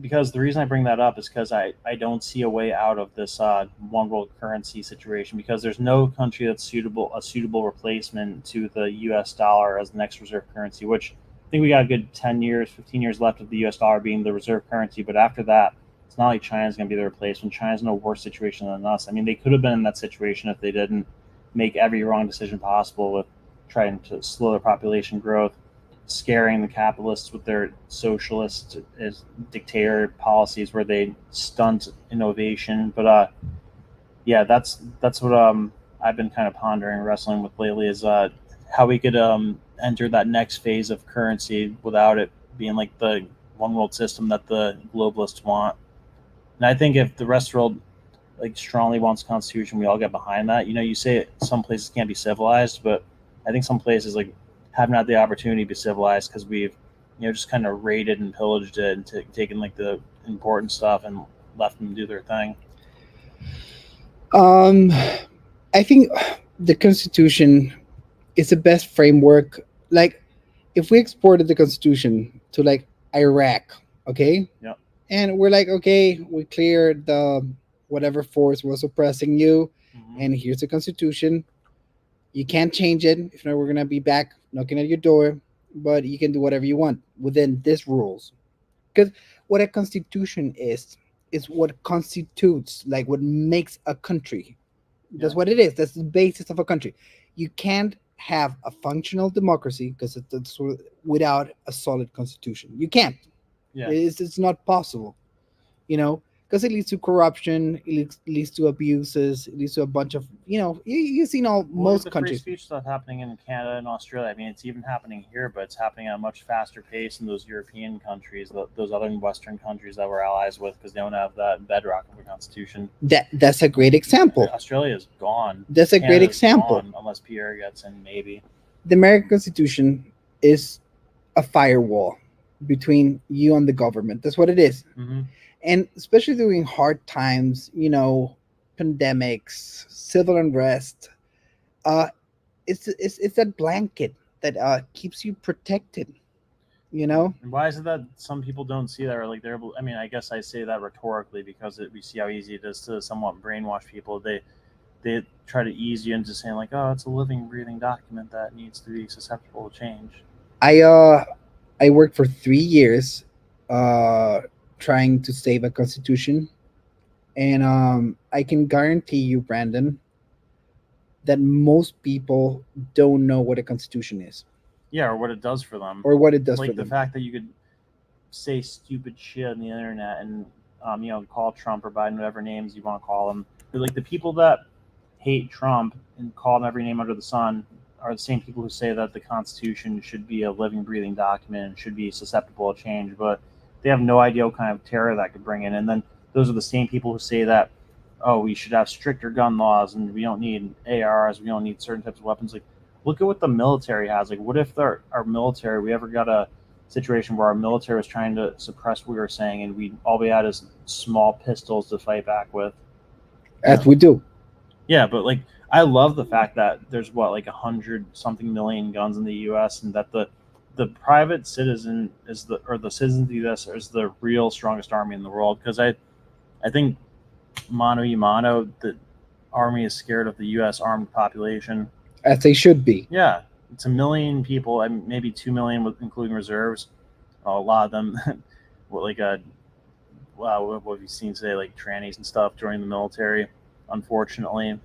Because the reason I bring that up is because I don't see a way out of this one world currency situation, because there's no country that's a suitable replacement to the U.S. dollar as the next reserve currency, which I think we got a good 10 years, 15 years left of the U.S. dollar being the reserve currency. But after that, It's not like China's going to be the replacement. China's in a worse situation than us. I mean, they could have been in that situation if they didn't make every wrong decision possible with trying to slow their population growth, scaring the capitalists with their socialist dictator policies where they stunt innovation. But yeah, that's what I've been kind of pondering, wrestling with lately, is how we could enter that next phase of currency without it being like the one world system that the globalists want. And I think if the rest of the world like strongly wants a constitution, we all get behind that. You know, you say some places can't be civilized, but I think some places like haven't had the opportunity to be civilized because we've, you know, just kind of raided and pillaged it and taken like the important stuff and left them do their thing. I think the Constitution is the best framework. Like, if we exported the Constitution to like Iraq, okay, Yeah. and we're like, okay, we cleared the whatever force was oppressing you, and here's the Constitution. You can't change it. If not, we're gonna be back knocking at your door. But you can do whatever you want within these rules. Because what a constitution is what constitutes, like what makes a country. That's Yeah. what it is. That's the basis of a country. You can't have a functional democracy because it's without a solid constitution. You can't. Yeah. It's not possible. You know, because it leads to corruption, leads to abuses, it leads to a bunch of, you've seen all Well, most the free countries. speech stuff happening in Canada and Australia. I mean, it's even happening here, but it's happening at a much faster pace in those European countries, those other Western countries that we're allies with, because they don't have that bedrock of a constitution. That's a great example. Australia is gone. That's a great Canada's example. gone, unless Pierre gets in, maybe. The American Constitution is a firewall between you and the government. That's what it is. Mm-hmm. And especially during hard times, pandemics, civil unrest, it's that blanket that keeps you protected. And why is it that some people don't see that, or like they're able? I mean, I guess I say that rhetorically because we see how easy it is to somewhat brainwash people. They try to ease you into saying like, oh, it's a living, breathing document that needs to be susceptible to change. I worked for 3 years trying to save a constitution, and I can guarantee you, Brandon, that most people don't know what a constitution is. Yeah, or what it does for them, or what it does like for the them. fact that you could say stupid shit on the internet and call Trump or Biden whatever names you want to call them. But like the people that hate Trump and call him every name under the sun are the same people who say that the Constitution should be a living, breathing document and should be susceptible to change, but they have no idea what kind of terror that could bring in. And then those are the same people who say that, oh, we should have stricter gun laws and we don't need ARs, we don't need certain types of weapons. Like, look at what the military has. Like, what if our military, we ever got a situation where our military was trying to suppress what we were saying and all we had is small pistols to fight back with? As we do. Yeah, but like, I love the fact that there's like 100-something million guns in the U.S. and that the private citizen the citizens of the U.S. is the real strongest army in the world. Because I think mano y mano, the army is scared of the U.S. armed population, as they should be. Yeah, it's 1 million people, maybe 2 million, including reserves. A lot of them, what have you seen today, like trannies and stuff joining the military, unfortunately.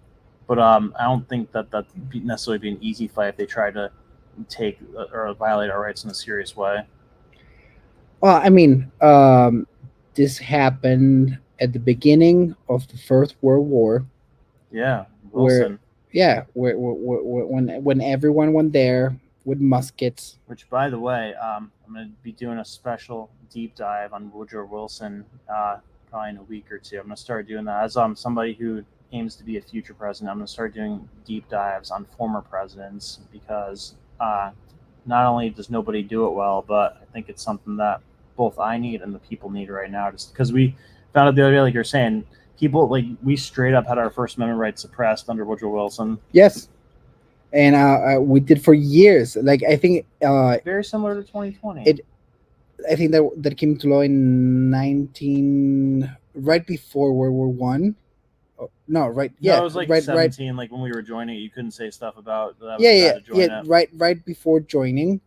But I don't think that necessarily be an easy fight if they try to take or violate our rights in a serious way. Well, I mean, this happened at the beginning of the First World War. Yeah, Wilson. When everyone went there with muskets. Which, by the way, I'm going to be doing a special deep dive on Woodrow Wilson probably in a week or two. I'm going to start doing that as somebody who aims to be a future president. I'm going to start doing deep dives on former presidents because not only does nobody do it well, but I think it's something that both I need and the people need right now. Just because we found out the other day, like you're saying, people, like, we straight up had our First Amendment rights suppressed under Woodrow Wilson. Yes. And we did for years. Like, I think very similar to 2020. I think that came to law in right before World War One. No, right. Yeah, it was like right, 17. Right. Like when we were joining it, you couldn't say stuff about that. Yeah. Right before joining,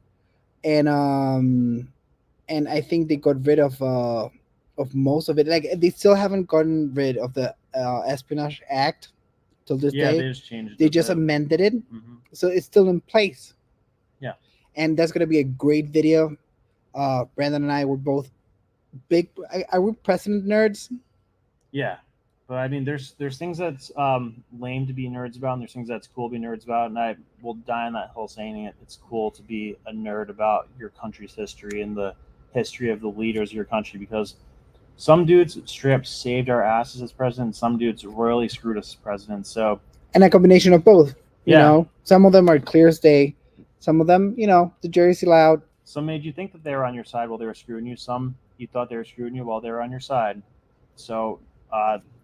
and I think they got rid of of most of it. Like they still haven't gotten rid of the Espionage Act till this Yeah, day. they just changed it. They a just bit. amended it, so it's still in place. Yeah. And that's gonna be a great video. Brandon and I were both big. Are we president nerds? Yeah, but I mean, there's things that's lame to be nerds about, and there's things that's cool to be nerds about, and I will die on that hill saying it's cool to be a nerd about your country's history and the history of the leaders of your country, because some dudes straight up saved our asses as president, some dudes royally screwed us as president. So, And a combination of both. You Yeah. know, some of them are clear as day. Some of them, the jury's still out. some made you think that they were on your side while they were screwing you. Some you thought they were screwing you while they were on your side. So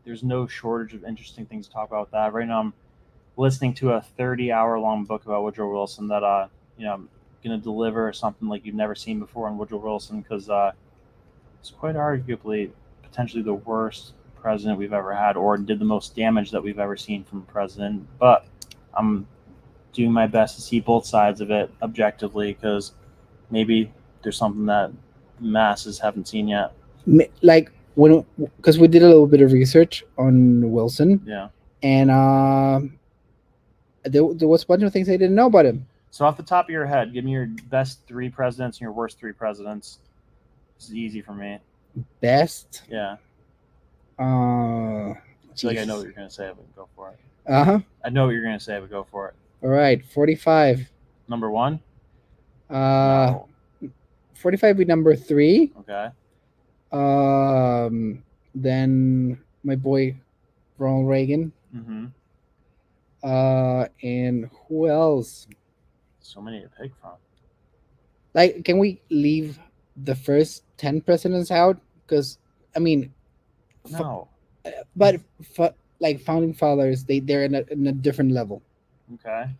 there's no shortage of interesting things to talk about with that. Right now, I'm listening to a 30-hour-long book about Woodrow Wilson that I'm going to deliver something like you've never seen before on Woodrow Wilson, because it's quite arguably potentially the worst president we've ever had, or did the most damage that we've ever seen from a president. But I'm doing my best to see both sides of it objectively, because maybe there's something that masses haven't seen yet. Like because we did a little bit of research on Wilson, Yeah. and there was a bunch of things I didn't know about him. So off the top of your head, give me your best 3 presidents and your worst 3 presidents. This is easy for me. Best. Yeah. I feel like I know what you're going to say, but go for it. Uh-huh. I know what you're going to say, but go for it. All right, 45. Number 1? No. 45 be number 3. Okay. Then my boy Ronald Reagan. Mm-hmm. And who else? So many to pick from. Like, can we leave the first 10 presidents out? Because, I mean... No. But, like, founding fathers, they're in a different level. Okay.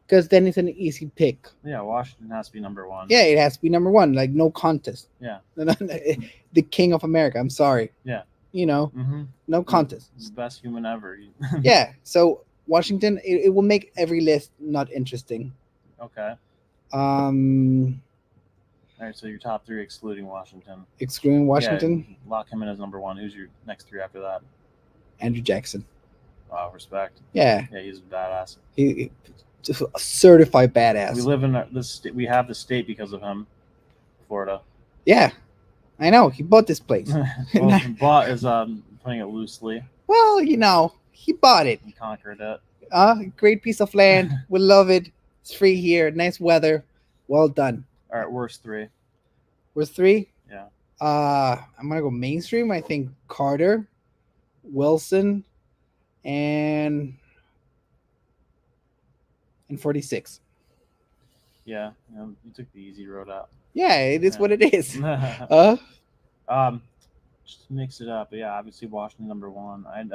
Because then it's an easy pick. Yeah, Washington has to be number 1. Yeah, it has to be number 1. Like, no contest. Yeah. The king of America. I'm sorry. Yeah. No contest. He's the best human ever. Yeah. So Washington, it will make every list not interesting. Okay. All right, so your top 3 excluding Washington. Excluding Washington? Yeah, lock him in as number 1. Who's your next 3 after that? Andrew Jackson. Wow, respect. Yeah. Yeah, he's a badass. He just a certified badass. We live in this. We have the state because of him, Florida. Yeah, I know. He bought this place. Well, bought is putting it loosely. Well, he bought it. He conquered it. Great piece of land. We love it. It's free here. Nice weather. Well done. All right, worst 3. Worst 3? Yeah. I'm gonna go mainstream. I think Carter, Wilson, and 46. Yeah, you took the easy road out. Yeah, it is what it is. Just mix it up. But yeah, obviously Washington number 1. I'd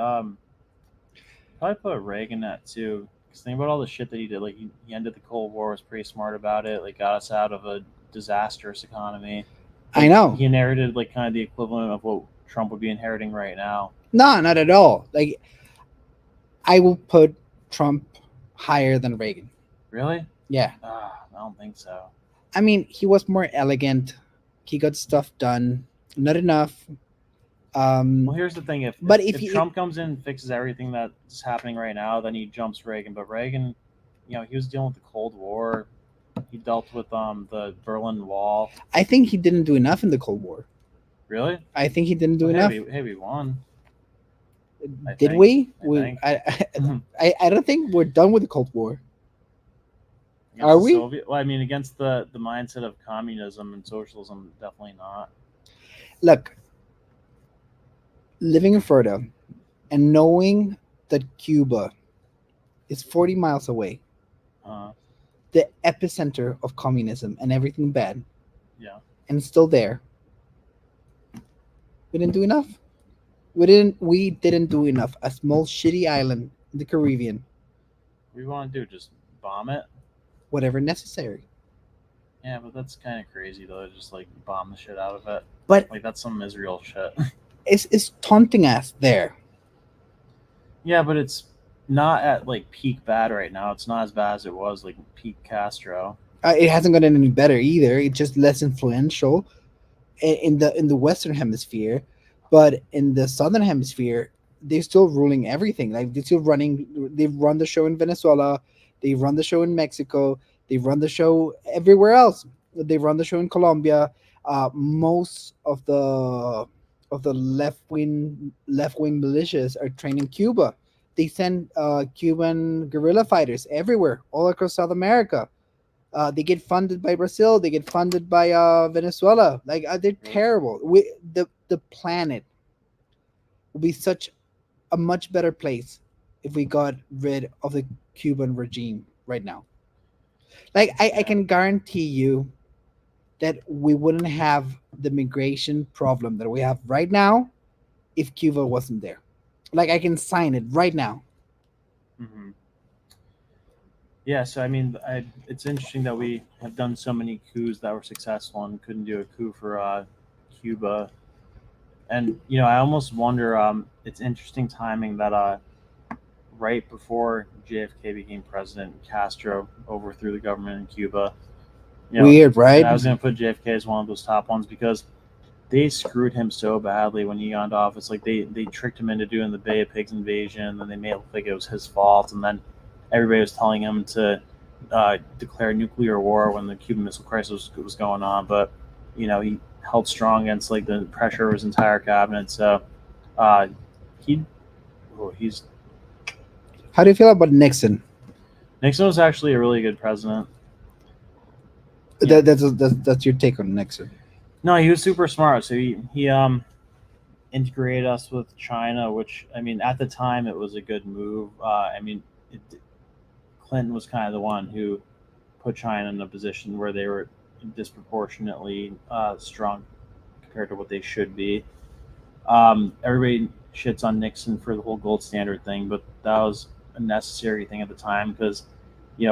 probably put Reagan at 2. Because think about all the shit that he did. Like he ended the Cold War, was pretty smart about it. Like got us out of a disastrous economy. I know. He inherited like kind of the equivalent of what Trump would be inheriting right now. No, not at all. Like I will put Trump higher than Reagan. Really? Yeah. I don't think so. I mean, he was more elegant. He got stuff done. Not enough. Well, here's the thing: if Trump comes in and fixes everything that's happening right now, then he jumps Reagan. But Reagan, he was dealing with the Cold War. He dealt with the Berlin Wall. I think he didn't do enough in the Cold War. Really? I think he didn't do enough. Hey, we won. Did we? I don't think we're done with the Cold War. Against Are we? Well, I mean, against the mindset of communism and socialism, definitely not. Look, living in Florida and knowing that Cuba is 40 miles away, the epicenter of communism and everything bad, and still there, we didn't do enough. We didn't do enough. A small shitty island in the Caribbean. What do you want to do? Just bomb it? Whatever necessary. Yeah, but that's kind of crazy though. Just like bomb the shit out of it. But like that's some Israel shit. It's taunting us there. Yeah, but it's not at like peak bad right now. It's not as bad as it was like peak Castro. It hasn't gotten any better either. It's just less influential in the Western Hemisphere. But in the southern hemisphere, they're still ruling everything. Like they're still running. They run the show in Venezuela. They run the show in Mexico. They run the show everywhere else. They run the show in Colombia. Most of the left wing militias are trained in Cuba. They send Cuban guerrilla fighters everywhere, all across South America. They get funded by Brazil. They get funded by Venezuela. Like they're terrible. The planet would be such a much better place if we got rid of the Cuban regime right now. Like I can guarantee you that we wouldn't have the migration problem that we have right now if Cuba wasn't there. Like I can sign it right now. Hmm. Yeah, so I mean, it's interesting that we have done so many coups that were successful and couldn't do a coup for Cuba. And I almost wonder. It's interesting timing that right before JFK became president, Castro overthrew the government in Cuba. Weird, right? And I was going to put JFK as one of those top ones because they screwed him so badly when he got into office. Like they tricked him into doing the Bay of Pigs invasion, and then they made it look like it was his fault. And then everybody was telling him to declare nuclear war when the Cuban Missile Crisis was going on. But he held strong against like the pressure of his entire cabinet. So he's. How do you feel about Nixon? Nixon was actually a really good president. That's your take on Nixon. No, he was super smart. So he integrated us with China, which I mean at the time it was a good move. Clinton was kind of the one who put China in a position where they were disproportionately strong compared to what they should be. Everybody shits on Nixon for the whole gold standard thing, but that was a necessary thing at the time because we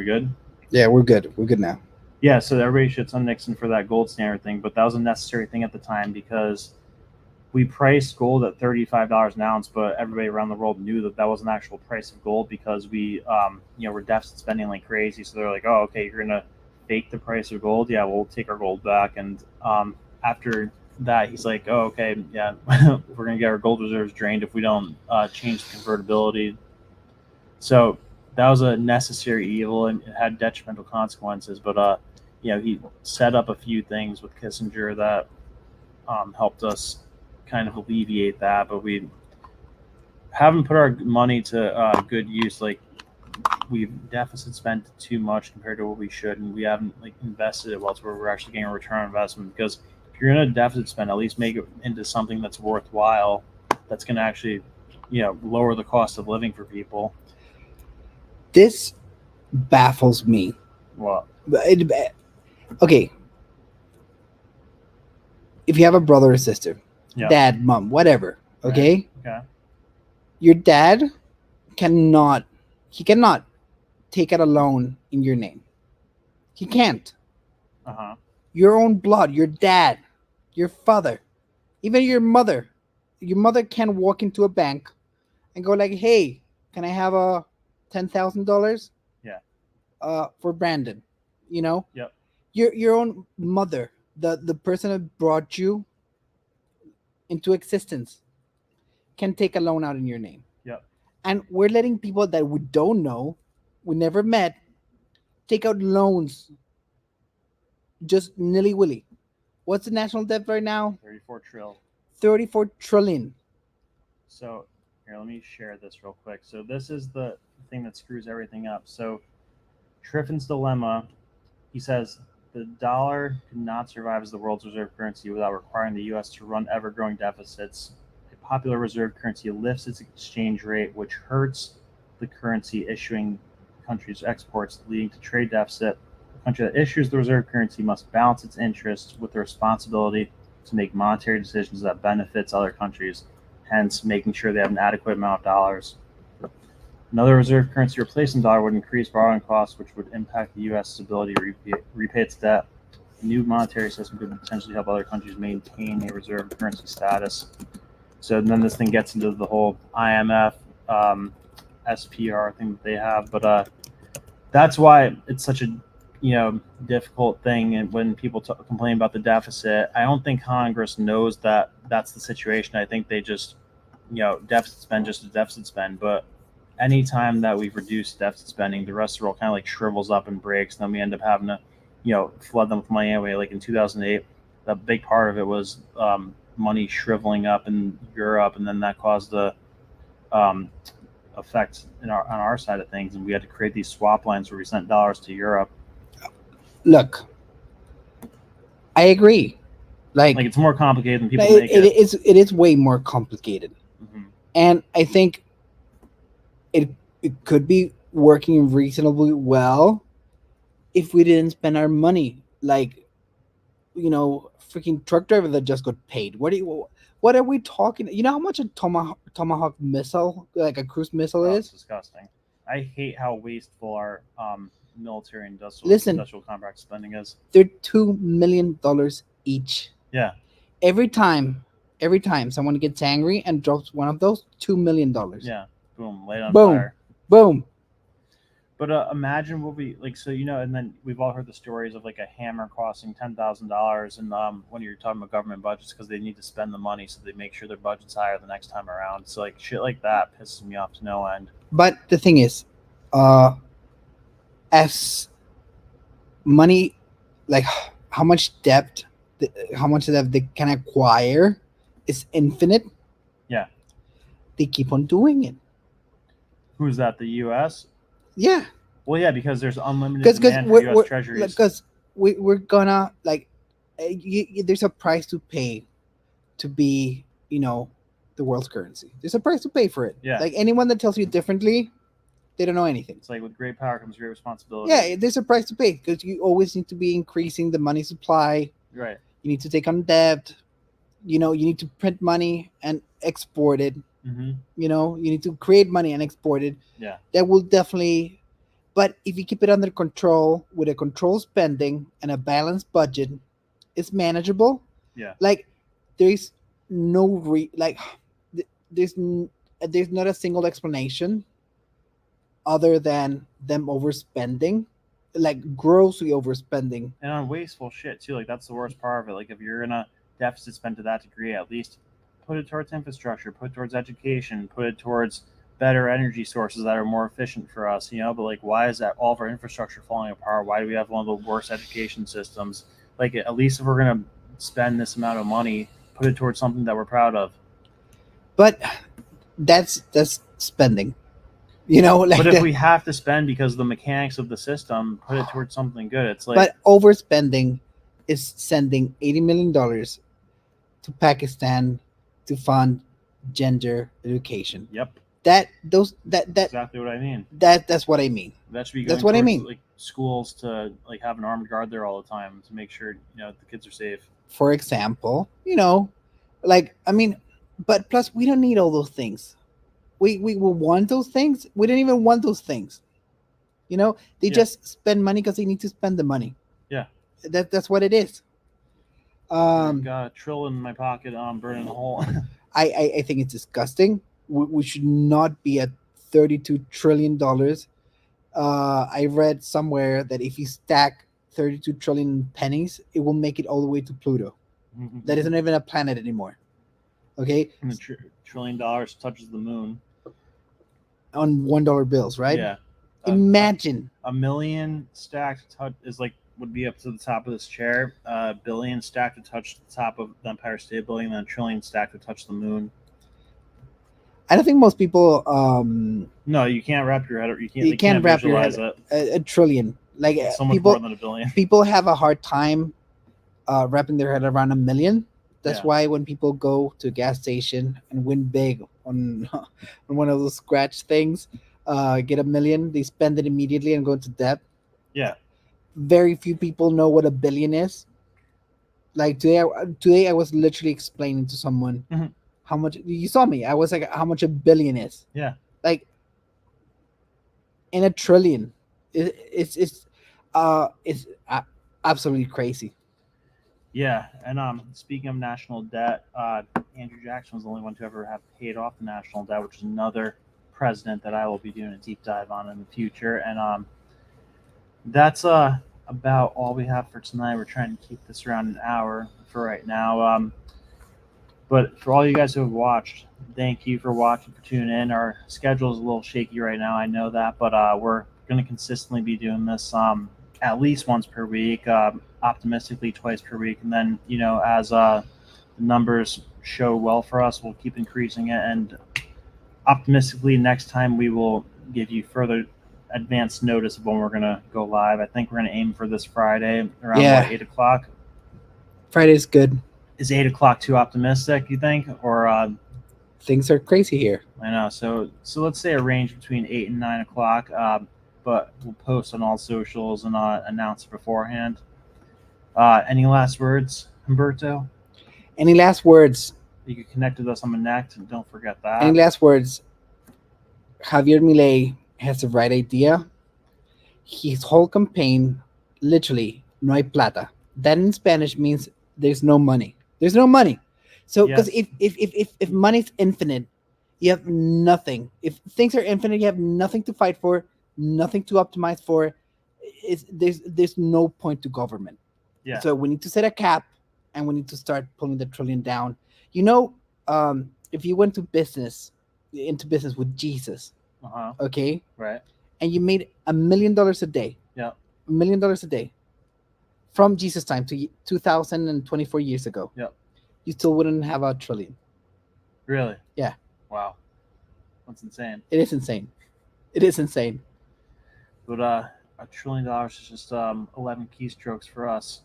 good? Yeah, we're good. We're good now. Yeah, so everybody shits on Nixon for that gold standard thing, but that was a necessary thing at the time because we priced gold at $35 an ounce, but everybody around the world knew that wasn't the actual price of gold because we, we're deficit spending like crazy. So they're like, oh, okay, you're gonna fake the price of gold? Yeah, we'll take our gold back. And after that, he's like, oh, okay, yeah, we're gonna get our gold reserves drained if we don't change the convertibility. So that was a necessary evil and it had detrimental consequences. But he set up a few things with Kissinger that helped us kind of alleviate that. But we haven't put our money to good use. Like we've deficit spent too much compared to what we should, and we haven't like invested it well to where we're actually getting a return on investment. Because if you're going to deficit spend, at least make it into something that's worthwhile. That's going to actually, lower the cost of living for people. This baffles me. What? Okay. If you have a brother or sister, dad, mom, whatever, okay? Okay. Your dad cannot take out a loan in your name. He can't. Uh-huh. Your own blood, your dad, your father, even your mother. Your mother can walk into a bank and go like, hey, can I have a $10,000? Yeah. For Brandon, Yep. Your own mother, the person that brought you into existence, can take a loan out in your name. Yep. And we're letting people that we don't know, we never met, take out loans just nilly-willy. What's the national debt right now? 34 trillion. 34 trillion. So here, let me share this real quick. So this is the thing that screws everything up. So Triffin's dilemma, he says the dollar could not survive as the world's reserve currency without requiring the U.S. to run ever-growing deficits. A popular reserve currency lifts its exchange rate, which hurts the currency issuing countries' exports, leading to trade deficit. The country that issues the reserve currency must balance its interests with the responsibility to make monetary decisions that benefits other countries, hence making sure they have an adequate amount of dollars. Another reserve currency replacing dollar would increase borrowing costs, which would impact the U.S.'s ability to repay its debt. A new monetary system could potentially help other countries maintain a reserve currency status. So then this thing gets into the whole IMF, SPR thing that they have. But that's why it's such a difficult thing. And when people complain about the deficit, I don't think Congress knows that that's the situation. I think they just, deficit spend just a deficit spend. But anytime that we've reduced deficit spending, the rest of the world kind of like shrivels up and breaks. And then we end up having to, flood them with money anyway. Like in 2008, a big part of it was money shriveling up in Europe, and then that caused the effect on our side of things, and we had to create these swap lines where we sent dollars to Europe. Look, I agree. Like it's more complicated than people make it. It is way more complicated, and I think it could be working reasonably well if we didn't spend our money. Like, freaking truck driver that just got paid. What are we talking? You know how much a Tomahawk missile, like a cruise missile, is? It's disgusting. I hate how wasteful our military and industrial contract spending is. They're $2 million each. Yeah. Every time someone gets angry and drops one of those, $2 million. Yeah. Boom. Light on Boom. fire. Boom. But imagine what we like. So and then we've all heard the stories of like a hammer costing $10,000, and when you're talking about government budgets, because they need to spend the money, so they make sure their budget's higher the next time around. So like shit like that pisses me off to no end. But the thing is, as money, like how much debt they can acquire is infinite. Yeah. They keep on doing it. Who's that? The U.S.? Yeah. Well, yeah, because there's unlimited demand for U.S. treasuries. Because we're gonna there's a price to pay to be, the world's currency. There's a price to pay for it. Yeah. Like anyone that tells you differently, they don't know anything. It's like with great power comes great responsibility. Yeah, there's a price to pay because you always need to be increasing the money supply. Right. You need to take on debt. You need to print money and export it. Mm-hmm. You need to create money and export it. Yeah. That will definitely. But if you keep it under control with a controlled spending and a balanced budget, it's manageable. Yeah. Like there's no there's not a single explanation other than them overspending, like grossly overspending. And on wasteful shit too. Like that's the worst part of it. Like if you're gonna deficit spend to that degree, at least put it towards infrastructure, put it towards education, put it towards better energy sources that are more efficient for us, but like why is that all of our infrastructure falling apart? Why do we have one of the worst education systems? Like at least if we're going to spend this amount of money, put it towards something that we're proud of. But that's spending, but if we have to spend because of the mechanics of the system, put it towards something good. It's like, but overspending is sending $80 million to Pakistan to fund gender education. Yep. That's exactly what I mean. That's what I mean. That should be that's what I mean. Like schools to like have an armed guard there all the time to make sure the kids are safe. For example, but plus we don't need all those things. We will want those things. We don't even want those things. They just spend money because they need to spend the money. Yeah. That's what it is. I've got a trill in my pocket. Burning a hole. I think it's disgusting. We should not be at $32 trillion. I read somewhere that if you stack 32 trillion pennies, it will make it all the way to Pluto. Mm-hmm. That isn't even a planet anymore. Okay? And $1 trillion touches the moon. On $1 bills, right? Yeah. Imagine. A million stacked is like would be up to the top of this chair. A billion stacked to touch the top of the Empire State Building, and then a trillion stacked to touch the moon. I don't think most people. No, you can't wrap your head. You can't wrap your head. A trillion, like it's so much more than a billion. People have a hard time wrapping their head around a million. That's why when people go to a gas station and win big on one of those scratch things, get $1 million, they spend it immediately and go into debt. Yeah. Very few people know what $1 billion is. Like today, I was literally explaining to someone. Mm-hmm. How much you saw me? I was like, how much $1 billion is? Yeah. Like in a trillion, it's absolutely crazy. Yeah, and speaking of national debt, Andrew Jackson was the only one to ever have paid off the national debt, which is another president that I will be doing a deep dive on in the future. And that's about all we have for tonight. We're trying to keep this around an hour for right now. But for all you guys who have watched, thank you for watching, for tuning in. Our schedule is a little shaky right now. I know that, but we're going to consistently be doing this at least once per week, optimistically twice per week. And then, as the numbers show well for us, we'll keep increasing it. And optimistically, next time we will give you further advanced notice of when we're going to go live. I think we're going to aim for this Friday around 8 o'clock. Friday's good. Is 8 o'clock too optimistic, you think? Or things are crazy here. I know. So let's say a range between 8 and 9 o'clock. But we'll post on all socials and announce it beforehand. Any last words, Humberto? Any last words? You can connect with us on Minnect, and don't forget that. Any last words? Javier Milei has the right idea. His whole campaign, literally, no hay plata. That in Spanish means there's no money. There's no money. So, because if money's infinite, you have nothing. If things are infinite, you have nothing to fight for, nothing to optimize for. There's no point to government. Yeah. So we need to set a cap, and we need to start pulling the trillion down. If you went into business with Jesus, okay, right, and you made $1 million a day, $1 million a day, from Jesus' time to 2024 years ago, you still wouldn't have $1 trillion. Really? Yeah. Wow, that's insane. It is insane. It is insane. But $1 trillion is just 11 keystrokes for us.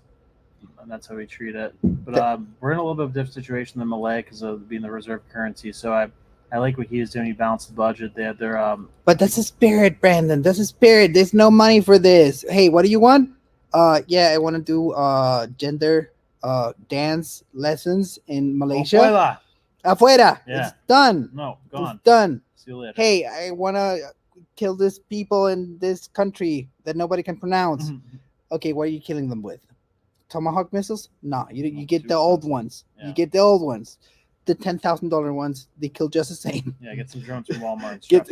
And that's how we treat it. But we're in a little bit of a different situation than Malay because of being the reserve currency. So I like what he was doing. He balanced the budget. They had their But that's a spirit, Brandon. That's a spirit. There's no money for this. Hey, what do you want? I want to do gender dance lessons in Malaysia. Afuera. Yeah. It's done. No, gone. It's done. See you later. Hey, I want to kill these people in this country that nobody can pronounce. Okay, what are you killing them with? Tomahawk missiles? No, you get the old ones. Yeah. You get the old ones. The $10,000 ones, they kill just the same. Yeah, get some drones from Walmart. Get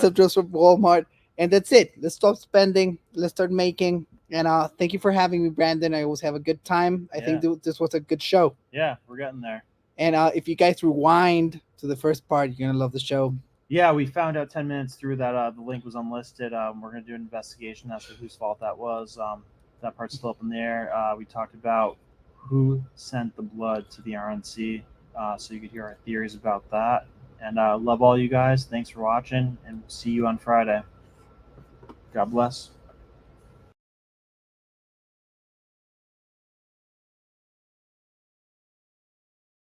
some drones from Walmart. And that's it. Let's stop spending. Let's start making. And thank you for having me, Brandon. I always have a good time. I think this was a good show. Yeah, we're getting there. And if you guys rewind to the first part, you're going to love the show. Yeah, we found out 10 minutes through that the link was unlisted. We're going to do an investigation as to whose fault that was. That part's still up in the air. We talked about who sent the blood to the RNC, so you could hear our theories about that. And love all you guys. Thanks for watching, and we'll see you on Friday. God bless.